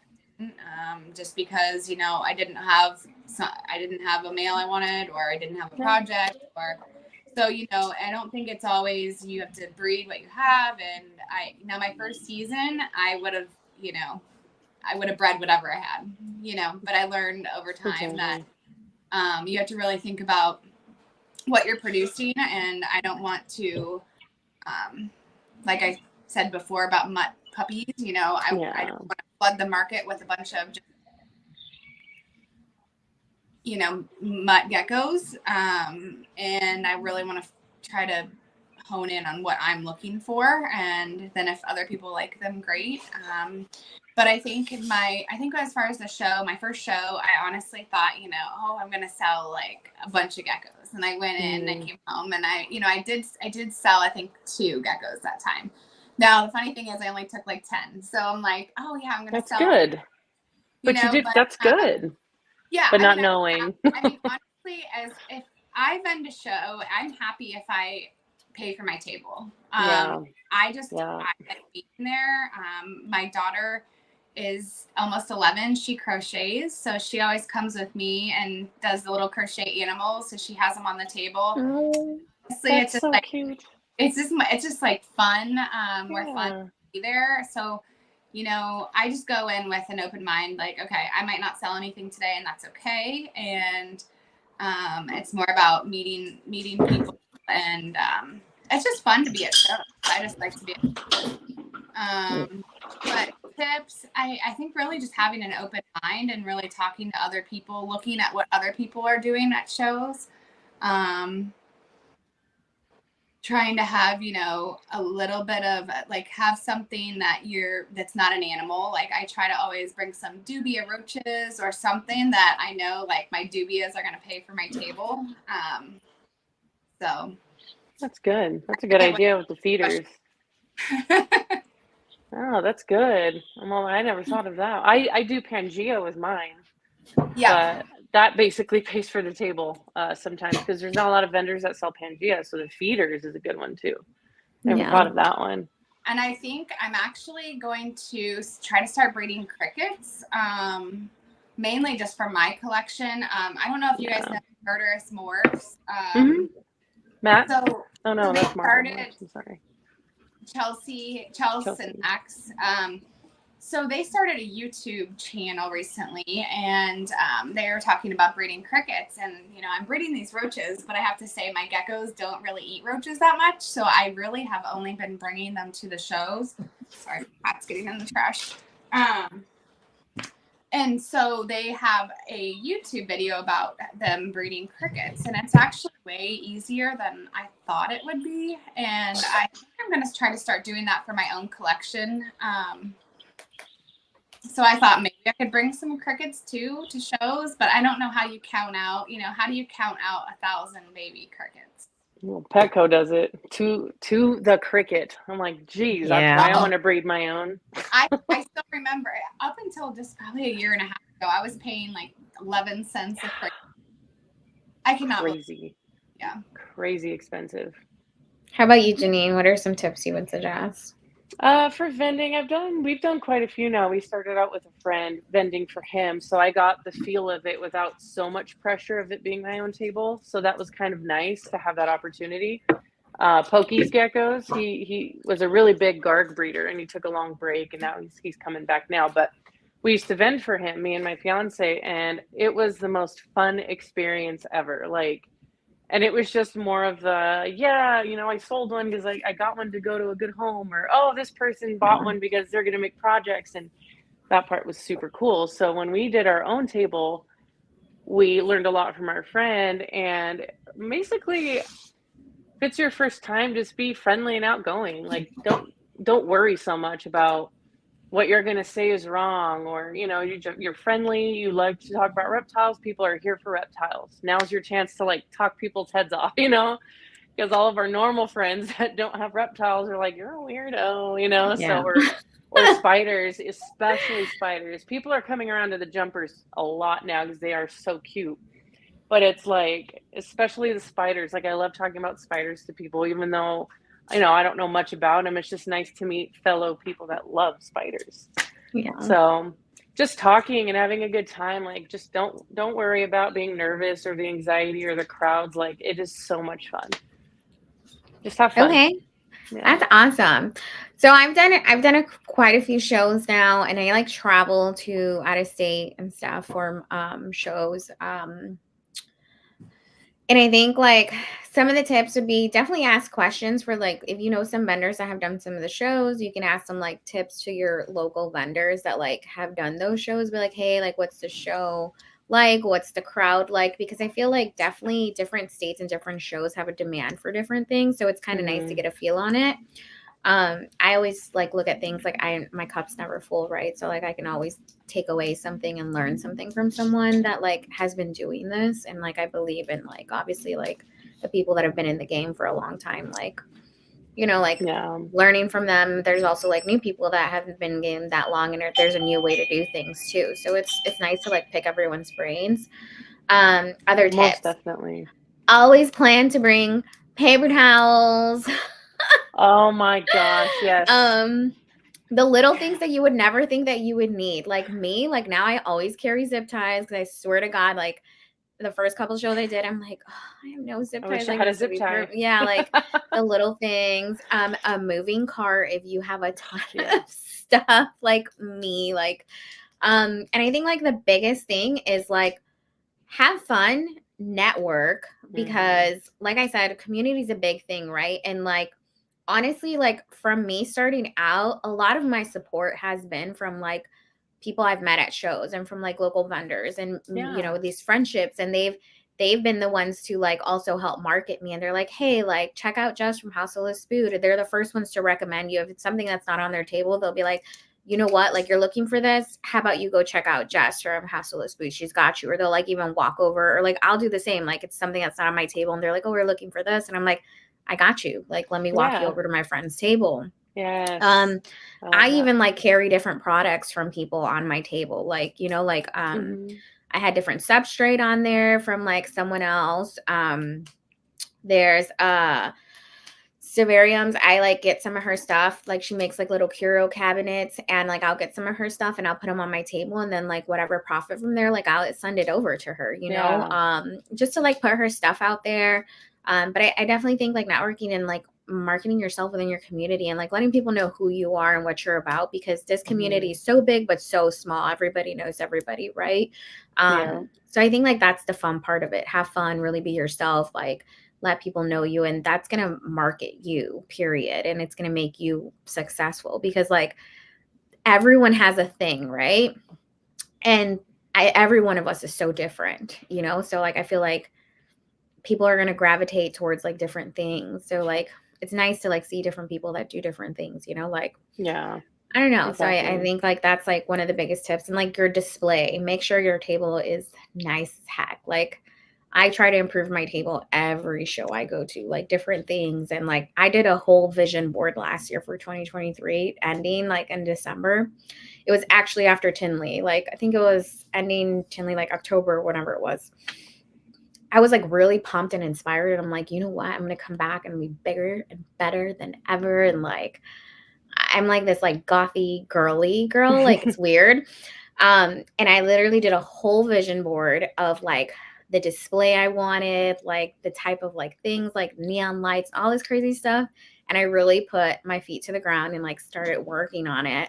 just because I didn't have a male I wanted, or I didn't have a yeah, project, or so I don't think it's always you have to breed what you have. And my first season I would have bred whatever I had, but I learned over time that exactly. you have to really think about what you're producing. And I don't want to, like I said before about mutt puppies, I Yeah, don't want to flood the market with a bunch of just, mutt geckos. And I really want to try to hone in on what I'm looking for. And then if other people like them, great. But I think as far as the show, my first show, I honestly thought, oh, I'm going to sell like a bunch of geckos. And I went in, I mm, came home, and I did sell, I think, 2 geckos that time. Now, the funny thing is I only took like 10. So I'm like, oh yeah, I'm going to that's sell, good. But you did. but That's good. yeah, But I not mean, knowing. honestly, as if I vend a show, I'm happy if I pay for my table. Yeah, I yeah. like being there. My daughter is almost 11. She crochets, so she always comes with me and does the little crochet animals. So she has them on the table. Oh, Honestly, That's it's just so like cute. it's just like fun. More fun Yeah. to be there. So, you know, I just go in with an open mind. Like, okay, I might not sell anything today, and that's okay. And it's more about meeting people, and it's just fun to be at shows. I just like to be but tips, I think really just having an open mind and really talking to other people, looking at what other people are doing at shows, trying to have, you know, a little bit of like have something that's not an animal. Like I try to always bring some dubia roaches or something that I know like my dubias are going to pay for my table. So That's good. That's a good idea with the feeders. Oh, that's good. Well, I never thought of that. I do Pangea with mine, yeah. but that basically pays for the table sometimes because there's not a lot of vendors that sell Pangea. So the feeders is a good one too. Never yeah. thought of that one. And I think I'm actually going to try to start breeding crickets, mainly just for my collection. I don't know if you guys know murderous morphs. Matt? So Oh no, they that's Marvel started Morphs. I'm sorry. Chelsea Chelsea. and Max. So they started a YouTube channel recently, and they were talking about breeding crickets. And you know, I'm breeding these roaches, but I have to say my geckos don't really eat roaches that much, so I really have only been bringing them to the shows. Sorry, cat's getting in the trash. And so they have a YouTube video about them breeding crickets, and it's actually way easier than I thought it would be. And I think I'm going to try to start doing that for my own collection. So I thought maybe I could bring some crickets too to shows, but I don't know how you count out, you know, how do you count out 1,000 baby crickets? Well, Petco does it to the cricket. I'm like, geez, that's why I want to breed my own. I still remember up until just probably a year and a half ago, I was paying like 11 cents a cricket. I cannot believe. Crazy. Yeah. Crazy expensive. How about you, Janine? What are some tips you would suggest? For vending, we've done quite a few now. We started out with a friend vending for him, so I got the feel of it without so much pressure of it being my own table. So that was kind of nice to have that opportunity. Pokey's geckos, he was a really big Garg breeder, and he took a long break, and now he's coming back now. But we used to vend for him, me and my fiance, and it was the most fun experience ever. Like, and it was just more of the, yeah, you know, I sold one because I got one to go to a good home, or, oh, this person bought one because they're going to make projects. And that part was super cool. So when we did our own table, we learned a lot from our friend. And basically, if it's your first time, just be friendly and outgoing. Like, don't worry so much about what you're going to say is wrong, or, you know, you're friendly, you like to talk about reptiles, people are here for reptiles. Now's your chance to like talk people's heads off, you know, because all of our normal friends that don't have reptiles are like, you're a weirdo, you know. Yeah. So or spiders, especially spiders. People are coming around to the jumpers a lot now because they are so cute. But it's like, especially the spiders, like I love talking about spiders to people, even though, you know, I don't know much about them. It's just nice to meet fellow people that love spiders. Yeah. So just talking and having a good time. Like, just don't worry about being nervous or the anxiety or the crowds. Like, it is so much fun. Just have fun. Okay. Yeah. That's awesome. So I've done quite a few shows now, and I like travel to out of state and stuff for shows. And I think like some of the tips would be definitely ask questions for like, if you know some vendors that have done some of the shows, you can ask them like tips to your local vendors that like have done those shows. Be like, hey, like what's the show like? What's the crowd like? Because I feel like definitely different states and different shows have a demand for different things. So it's kind of nice to get a feel on it. I always like look at things like my cup's never full, right? So like I can always take away something and learn something from someone that like has been doing this. And like I believe in like obviously like the people that have been in the game for a long time, like, you know, like learning from them. There's also like new people that haven't been in the game that long, and there's a new way to do things too. So it's nice to like pick everyone's brains. Other tips. Most definitely. Always plan to bring paper towels. Oh my gosh, yes. The little things that you would never think that you would need. Like me, like now I always carry zip ties because I swear to God, like the first couple shows I did, I'm like, oh, I have no zip I ties. wish I Like had a this would zip be tie. perfect. Yeah, like the little things. A moving cart if you have a ton Yeah. of stuff like me. Like, and I think like the biggest thing is like have fun, network, because like I said, community is a big thing, right? And like honestly, like from me starting out, a lot of my support has been from like people I've met at shows and from like local vendors and you know, Yeah. these friendships, and they've been the ones to like also help market me, and they're like, hey, like check out Jess from House of List Food. They're the first ones to recommend you. If it's something that's not on their table, they'll be like, you know what, like you're looking for this, how about you go check out Jess from House of List Food, she's got you. Or they'll like even walk over, or like I'll do the same, like it's something that's not on my table and they're like, oh, we're looking for this, and I'm like, I got you, like let me walk you Yeah. over to my friend's table. Yes. um I love I that. even like carry different products from people on my table, like you know, like I had different substrate on there from like someone else. There's Severiums. I like get some of her stuff. Like she makes like little curio cabinets, and like I'll get some of her stuff and I'll put them on my table, and then like whatever profit from there, like I'll send it over to her, you know, Yeah. just to like put her stuff out there. But I definitely think like networking and like marketing yourself within your community and like letting people know who you are and what you're about, because this community is so big but so small. Everybody knows everybody, right? Yeah. So I think like that's the fun part of it. Have fun, really be yourself, like let people know you, and that's going to market you, period, and it's going to make you successful, because like everyone has a thing, right? And every one of us is so different, you know, so like I feel like people are going to gravitate towards like different things, so like it's nice to like see different people that do different things, you know, like Yeah. I don't know. So I Exactly. think like that's like one of the biggest tips. And like your display, make sure your table is nice as heck. Like I try to improve my table every show I go to, like different things. And like I did a whole vision board last year for 2023, ending like in December. It was actually after Tinley. Like I think it was ending Tinley like October, whatever it was. I was like really pumped and inspired. And I'm like, you know what? I'm gonna come back and be bigger and better than ever. And like I'm like this like gothy girly girl, like it's weird. And I literally did a whole vision board of like the display I wanted, like the type of like things like neon lights, all this crazy stuff. And I really put my feet to the ground and like started working on it.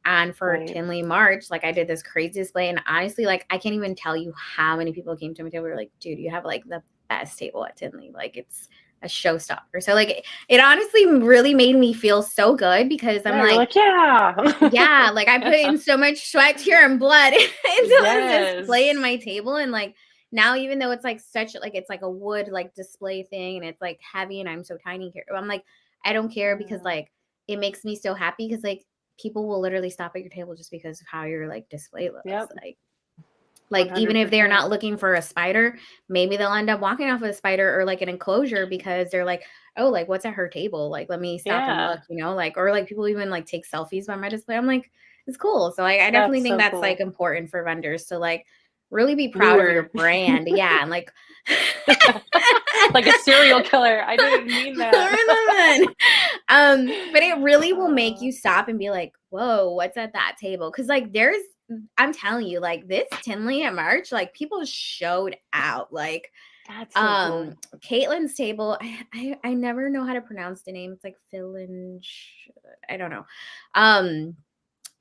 And for Right. Tinley March, like I did this crazy display. And honestly, like I can't even tell you how many people came to my table. Were like, dude, you have like the best table at Tinley. Like it's a showstopper. So like it honestly really made me feel so good, because I'm Yeah. You're like, like, yeah. yeah, like I put in so much sweat, tear, and blood into this Yes. display in my table. And like now, even though it's like such like it's like a wood like display thing and it's like heavy and I'm so tiny here, I'm like, I don't care, because Yeah. like it makes me so happy, because like people will literally stop at your table just because of how your like display looks. Yep. Like even if they're 100%. not looking for a spider, maybe they'll end up walking off of a spider or like an enclosure, because they're like, oh, like what's at her table? Like let me stop and Yeah. look, you know, like, or like people even like take selfies by my display. I'm like, it's cool. So like I definitely That's think so that's like cool. important for vendors to like really be proud of your Lure. brand. Yeah. And like Like a serial killer. I didn't mean that. Lure them but it really will make Uh, you stop and be like, whoa, what's at that table? Because like I'm telling you, like this Tinley at March, like people showed out. Like that's so cool. Caitlin's table, I never know how to pronounce the name. It's like Philinge, I don't know.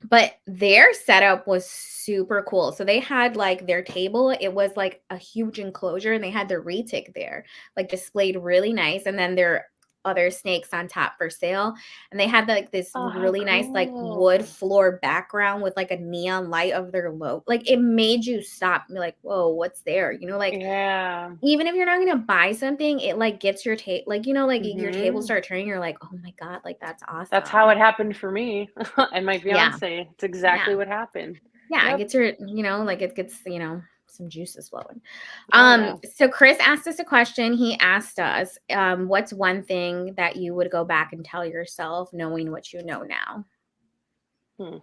But their setup was super cool. So they had like their table, it was like a huge enclosure, and they had their retic there, like displayed really nice. And then their other snakes on top for sale. And they had like this Oh, how really nice, like wood cool. floor background with like a neon light of their logo. Like it made you stop and be like, whoa, what's there? You know, like Yeah. even if you're not gonna buy something, it like gets your table, like, you know, like your table Hmm. start turning, you're like, oh my God, like that's That's how awesome. it happened for me and my Yeah. fiance. It's Yeah. exactly what happened. Yeah, it Yep. gets your, you know, like it gets, you know, some juices flowing. Oh, yeah. So Chris asked us a question. He asked us, what's one thing that you would go back and tell yourself knowing what you know now? Hmm.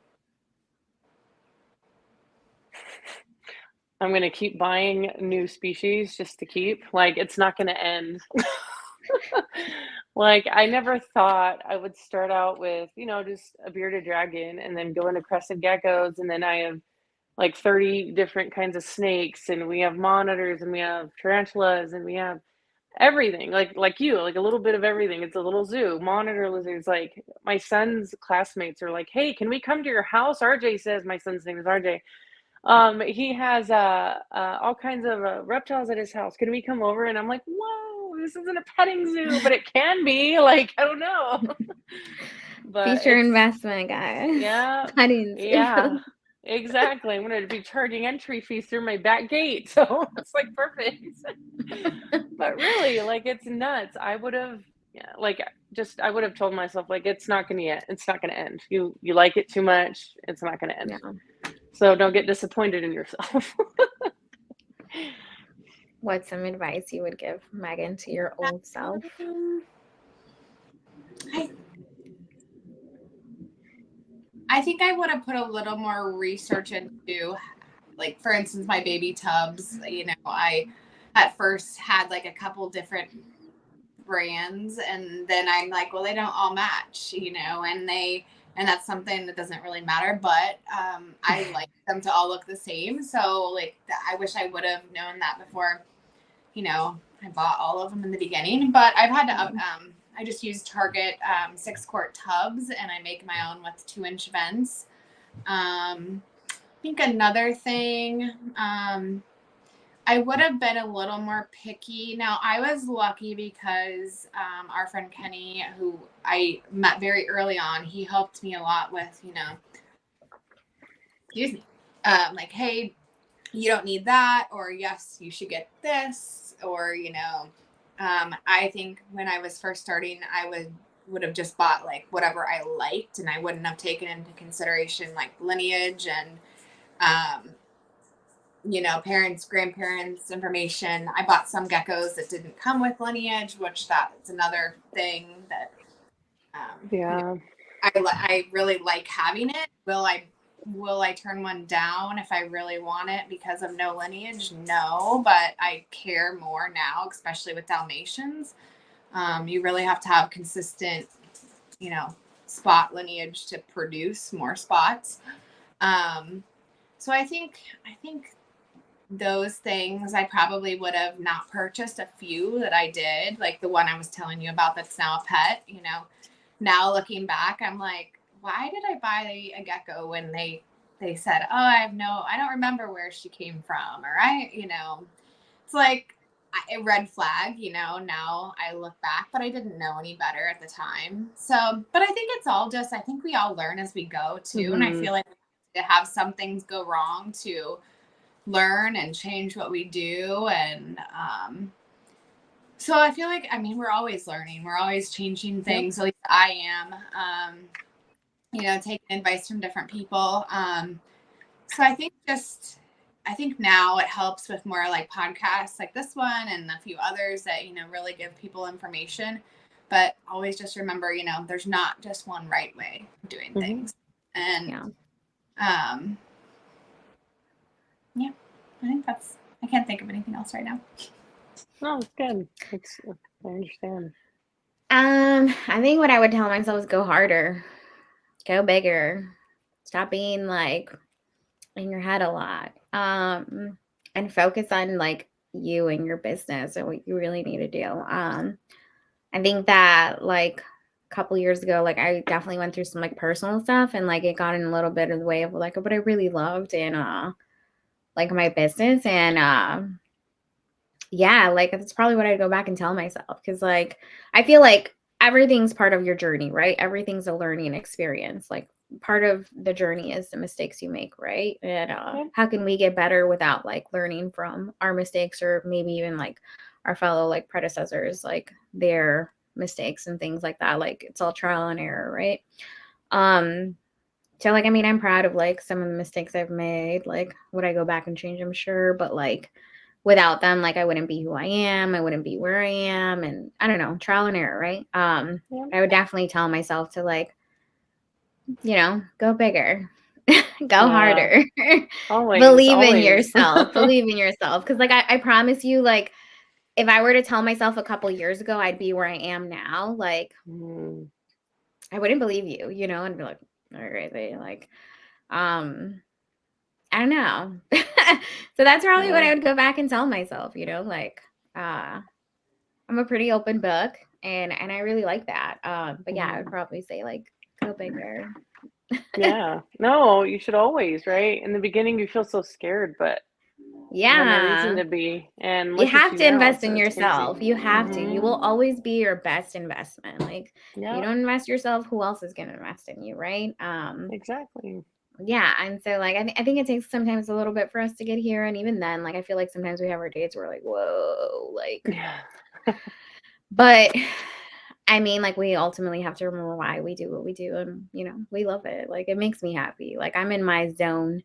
I'm going to keep buying new species just to keep. Like, it's not going to end. Like, I never thought I would start out with, just a bearded dragon and then go into crested geckos, and then I have like 30 different kinds of snakes, and we have monitors, and we have tarantulas, and we have everything. Like you, like a little bit of everything. It's a little zoo. Monitor lizards. Like my son's classmates are like, "Hey, can we come to your house?" RJ says, my son's name is RJ. He has all kinds of reptiles at his house. Can we come over? And I'm like, whoa, this isn't a petting zoo, but it can be. Like, I don't know. But Future investment, guys. yeah, Petting zoo. yeah, exactly. I'm gonna be charging entry fees through my back gate, so it's like perfect. But really, like, it's nuts. I would have, yeah, like, I would have told myself, like, it's not gonna end. You like it too much, it's not gonna end. Yeah. So don't get disappointed in yourself. What's some advice you would give, Megan, to your old self? I think I would have put a little more research into, like, for instance, my baby tubs. I at first had like a couple different brands, and then I'm like, well, they don't all match, and that's something that doesn't really matter, but I like them to all look the same. So like, I wish I would have known that before, I bought all of them in the beginning, but I've had to I just use Target 6-quart tubs, and I make my own with 2-inch vents. I think another thing, I would have been a little more picky. Now, I was lucky because our friend Kenny, who I met very early on, he helped me a lot with, excuse me, like, hey, you don't need that, or yes, you should get this, or, I think when I was first starting, I would have just bought like whatever I liked, and I wouldn't have taken into consideration like lineage and, parents, grandparents information. I bought some geckos that didn't come with lineage, which that's another thing that, Yeah. I really like having it. Will I turn one down if I really want it because of no lineage? No, but I care more now, especially with Dalmatians. You really have to have consistent, spot lineage to produce more spots. So I think those things I probably would have not purchased. A few that I did, like the one I was telling you about that's now a pet. Now looking back, I'm like, why did I buy a gecko when they said, oh, I don't remember where she came from, or it's like a red flag, now I look back, but I didn't know any better at the time. So, but I think I think we all learn as we go too. And I feel like to have some things go wrong to learn and change what we do. And, so I feel like, we're always learning. We're always changing things. Yep. At least I am, taking advice from different people. So I think now it helps with more like podcasts like this one and a few others that, really give people information. But always just remember, there's not just one right way of doing things. And I think I can't think of anything else right now. No, it's good. I understand. I think what I would tell myself is go harder, go bigger, stop being like in your head a lot, and focus on like you and your business and what you really need to do. I think that like a couple years ago, like I definitely went through some like personal stuff, and like it got in a little bit of the way of like what I really loved and like my business. And yeah, like that's probably what I'd go back and tell myself, because like I feel like everything's part of your journey, right? Everything's a learning experience. Like part of the journey is the mistakes you make, right? And how can we get better without like learning from our mistakes, or maybe even like our fellow like predecessors, like their mistakes and things like that. Like it's all trial and error, right? So like I'm proud of like some of the mistakes I've made. Like would I go back and change them? Sure, but like without them, like I wouldn't be who I am. I wouldn't be where I am. And I don't know, trial and error, right? I would definitely tell myself to like, go bigger, go harder, Always, believe in always. yourself, believe in yourself. Cause like, I promise you, like if I were to tell myself a couple years ago I'd be where I am now, like I wouldn't believe you, you know, and be like, "All right, they like, I don't know." So that's probably what I would go back and tell myself, you know, like, I'm a pretty open book, and I really like that. But yeah, I would probably say like go bigger. Yeah. No, you should always, right? In the beginning, you feel so scared, but you have no reason Yeah. to be. And You look at have you to now. invest So in it's crazy. yourself. You have to. You will always be your best investment. Like, Yeah. you don't invest yourself, who else is going to invest in you, right? Exactly. Yeah, and so like I think it takes sometimes a little bit for us to get here, and even then, like I feel like sometimes we have our dates where we're like, whoa, like. Yeah. But I mean, like we ultimately have to remember why we do what we do, and you know, we love it. Like it makes me happy. Like I'm in my zone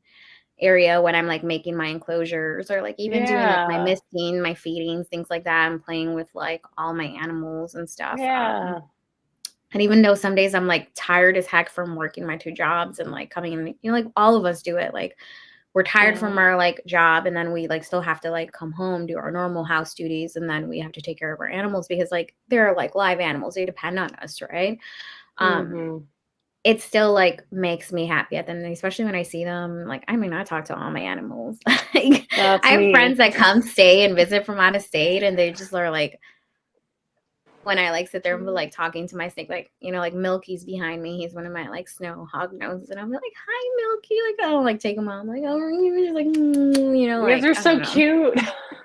area when I'm like making my enclosures or like even doing like my misting, my feedings, things like that. I'm playing with like all my animals and stuff. Yeah. And even though some days I'm like tired as heck from working my 2 jobs and like coming in, you know, like all of us do it. Like we're tired from our like job, and then we like still have to like come home, do our normal house duties, and then we have to take care of our animals because like they're like live animals. They depend on us, right? It still like makes me happy at the end, especially when I see them. Like, I mean, I talk to all my animals. Like, I have friends that come stay and visit from out of state, and they just are like, when I like sit there and like talking to my snake, like, you know, like Milky's behind me. He's one of my like snow hog noses, and I'm like, "Hi, Milky." Like, I don't like take him out. I'm like, "Oh, you're like, you know, like, they're so cute."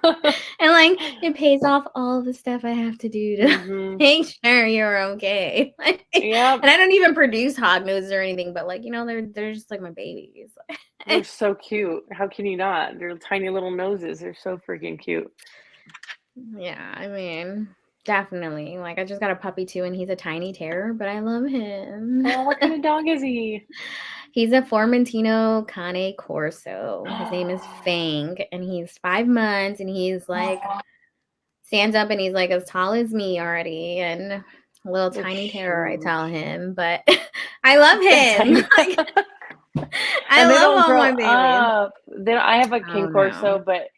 And like it pays off all the stuff I have to do to make sure you're okay. Yeah. And I don't even produce hog noses or anything, but like, you know, they're just like my babies. They're so cute. How can you not? They're tiny little noses. They're so freaking cute. Yeah, I mean, definitely. Like I just got a puppy too, and he's a tiny terror, but I love him. Oh, what kind of dog is he? He's a Formentino Cane Corso. His name is Thank, and he's 5 months, and he's like stands up, and he's like as tall as me already, and a little tiny terror, I tell him, but I love him. I love all my babies. I have a King Corso, but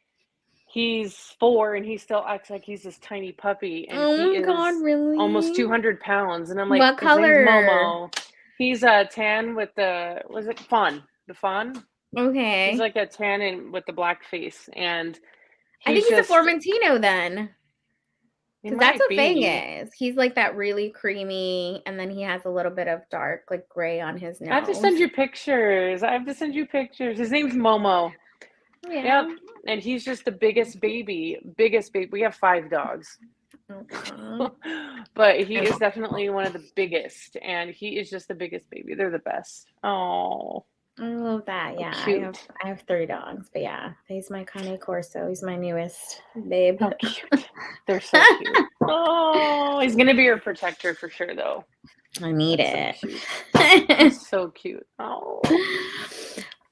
he's 4 and he still acts like he's this tiny puppy, and he is really? almost 200 pounds. And I'm like, what color? His name's Momo. He's a tan with the fawn? The fawn? Okay. He's like a tan and with the black face, and I think he's a Formentino then. Because that's what Fang is. He's like that really creamy, and then he has a little bit of dark, like gray on his nose. I have to send you pictures. His name's Momo. Yeah. Yep. And he's just the biggest baby. We have 5 dogs. But he is definitely one of the biggest, and he is just the biggest baby. They're the best. Oh, I love that. Yeah, I have 3 dogs, but yeah, he's my Cane Corso. He's my newest babe. How cute! They're so cute. Oh, he's gonna be your protector for sure, though. I need it. So cute. Oh.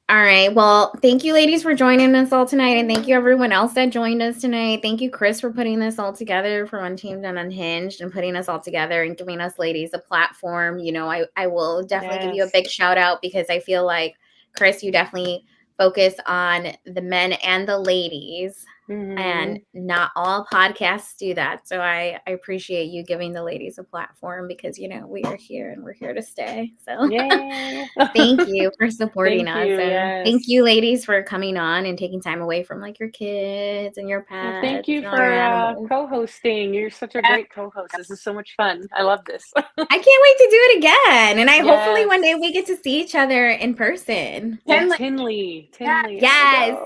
All right. Well, thank you, ladies, for joining us all tonight, and thank you everyone else that joined us tonight. Thank you, Chris, for putting this all together for Untamed and Unhinged, and putting us all together and giving us ladies a platform. You know, I will definitely give you a big shout out, because I feel like, Chris, you definitely focus on the men and the ladies. And not all podcasts do that. So I appreciate you giving the ladies a platform, because, you know, we are here and we're here to stay. So thank you for supporting us. And thank you, ladies, for coming on and taking time away from like your kids and your pets. Well, thank you for co-hosting. You're such a great co-host. This is so much fun. I love this. I can't wait to do it again. And hopefully one day we get to see each other in person. Tinley. Yes.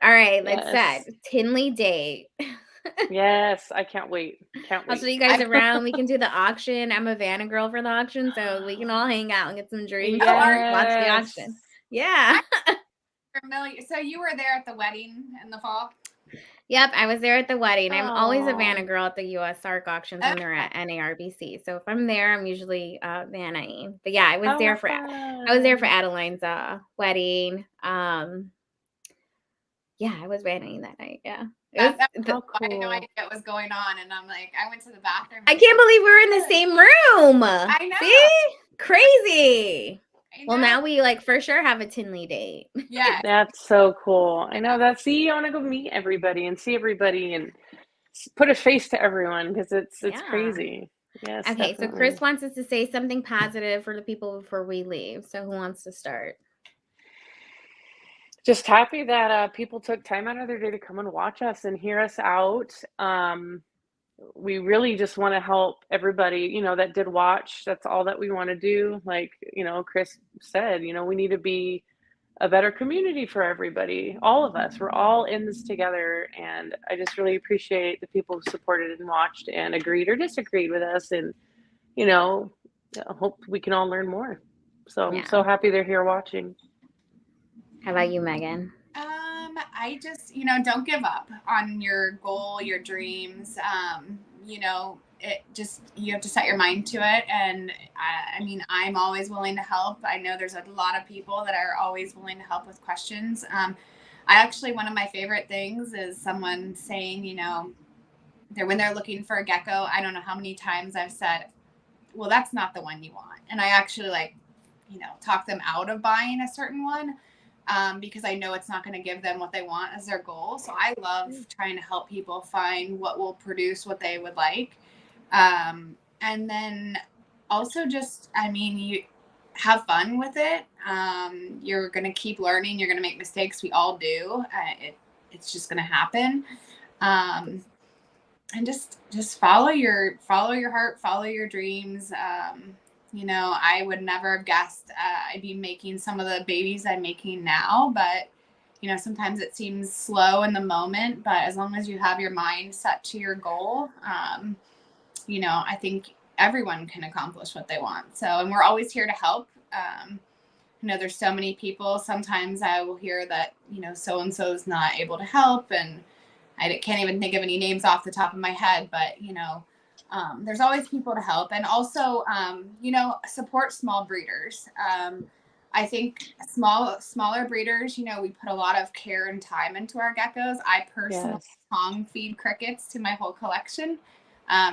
All right, let's set Tinley date. Yes, I can't wait. I'll show you guys around. We can do the auction. I'm a Vanna girl for the auction, so we can all hang out and get some drinks and watch the auction. Yeah. So you were there at the wedding in the fall? Yep, I was there at the wedding. I'm always a Vanna girl at the U.S. SARC auctions when they're at NARBC. So if I'm there, I'm usually Vanna-ing. But yeah, I was there for Adeline's wedding. Yeah, I was Vanna-ing that night. Yeah. Cool. I had no idea what was going on, and I'm like, I went to the bathroom. I can't believe we're in the same room. I know. See? Crazy. Well, now we like for sure have a Tinley date. Yeah. That's so cool. I know that. See, I want to go meet everybody and see everybody and put a face to everyone, because it's Yeah. crazy. Yes, Okay, so definitely. Chris wants us to say something positive for the people before we leave. So who wants to start? Just happy that people took time out of their day to come and watch us and hear us out. We really just want to help everybody, that did watch. That's all that we want to do. Like, Chris said, we need to be a better community for everybody. All of us, we're all in this together. And I just really appreciate the people who supported and watched and agreed or disagreed with us. And, I hope we can all learn more. So I'm so happy they're here watching. How about you, Megan? I just, don't give up on your goal, your dreams. You have to set your mind to it. And I'm always willing to help. I know there's a lot of people that are always willing to help with questions. One of my favorite things is someone saying, when they're looking for a gecko, I don't know how many times I've said, well, that's not the one you want. And I actually talk them out of buying a certain one. Because I know it's not going to give them what they want as their goal. So I love trying to help people find what will produce what they would like. And then also just, you have fun with it. You're going to keep learning. You're going to make mistakes. We all do. It's just going to happen. And just follow your heart, follow your dreams. I would never have guessed I'd be making some of the babies I'm making now, but sometimes it seems slow in the moment, but as long as you have your mind set to your goal, I think everyone can accomplish what they want. So, and we're always here to help. There's so many people. Sometimes I will hear that, so-and-so is not able to help, and I can't even think of any names off the top of my head, but, there's always people to help. And also, support small breeders. I think smaller breeders, we put a lot of care and time into our geckos. I personally tongue feed crickets to my whole collection.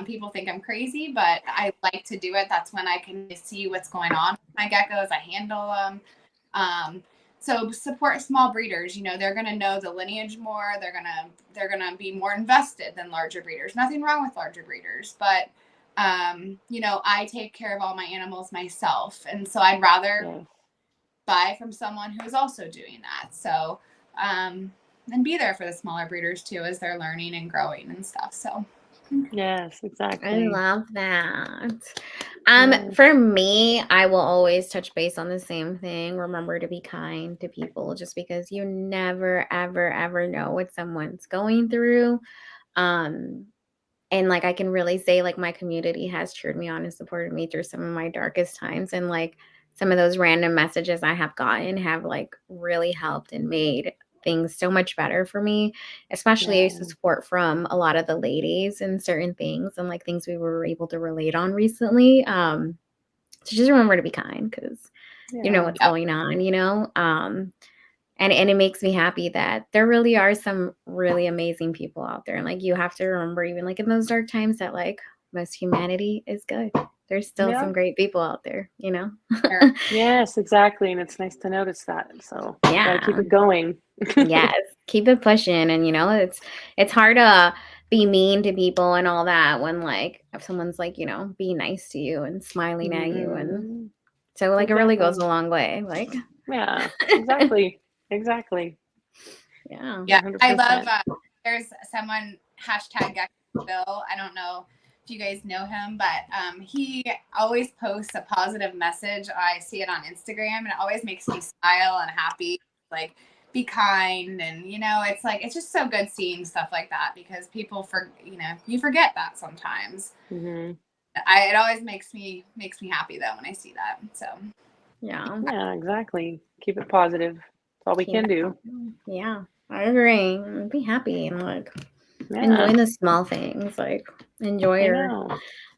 People think I'm crazy, but I like to do it. That's when I can see what's going on with my geckos. I handle them. So support small breeders. They're going to know the lineage more. They're going to be more invested than larger breeders. Nothing wrong with larger breeders, but I take care of all my animals myself, and so I'd rather buy from someone who is also doing that. So and be there for the smaller breeders too as they're learning and growing and stuff. So yes, exactly. I love that. For me, I will always touch base on the same thing. Remember to be kind to people, just because you never, ever, ever know what someone's going through. And I can really say my community has cheered me on and supported me through some of my darkest times. And some of those random messages I have gotten have really helped and made things so much better for me, especially support from a lot of the ladies and certain things and things we were able to relate on recently. So just remember to be kind, because you know what's going on, and it makes me happy that there really are some really amazing people out there. And you have to remember, even in those dark times, that most humanity is good. There's still some great people out there, Yes, exactly. And it's nice to notice that. So gotta keep it going. Yes, keep it pushing. And it's hard to be mean to people and all that when if someone's being nice to you and smiling at you, and so it really goes a long way. Yeah. Yeah, 100%. I love there's someone #Bill. I don't know if you guys know him, but he always posts a positive message. I see it on Instagram, and it always makes me smile and happy. Be kind, and it's just so good seeing stuff like that, because people you forget that sometimes. It always makes me happy though when I see that. So yeah, exactly. Keep it positive. That's all we can do. Yeah, I agree. Be happy and enjoy the small things. Enjoy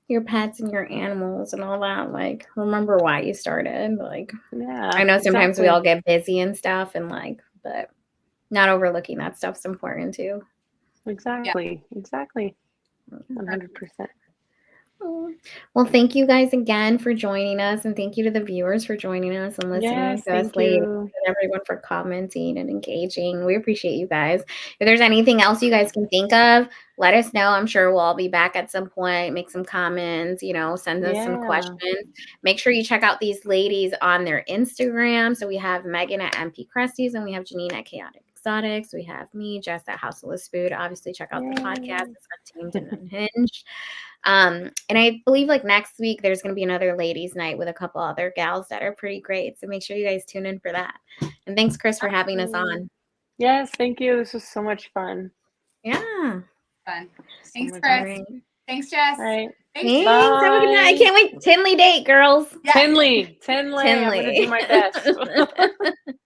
your pets and your animals and all that. Remember why you started. I know sometimes we all get busy and stuff, and but not overlooking that stuff's important too. Exactly. 100%. Oh. Well, thank you guys again for joining us, and thank you to the viewers for joining us and listening Yes, to us, thank ladies, you. and everyone for commenting and engaging. We appreciate you guys. If there's anything else you guys can think of, let us know. I'm sure we'll all be back at some point. Make some comments, send us some Yeah. questions. Make sure you check out these ladies on their Instagram. So we have Meghan at MP Crusties, and we have Janine at Chaotic Exotics. We have me, Jess at House of Food. Obviously, check out the podcast. It's Untamed and Unhinged. And I believe like next week there's going to be another ladies' night with a couple other gals that are pretty great. So make sure you guys tune in for that. And thanks, Chris, for having us on. Yes, thank you. This was so much fun. Yeah. Fun. So Thanks, much Chris. fun. Right. Thanks, Jess. All right. Thanks. Thanks. Have a good night. I Bye. can't wait. Tinley date, girls. Yes. Tinley. I'm going to do my best.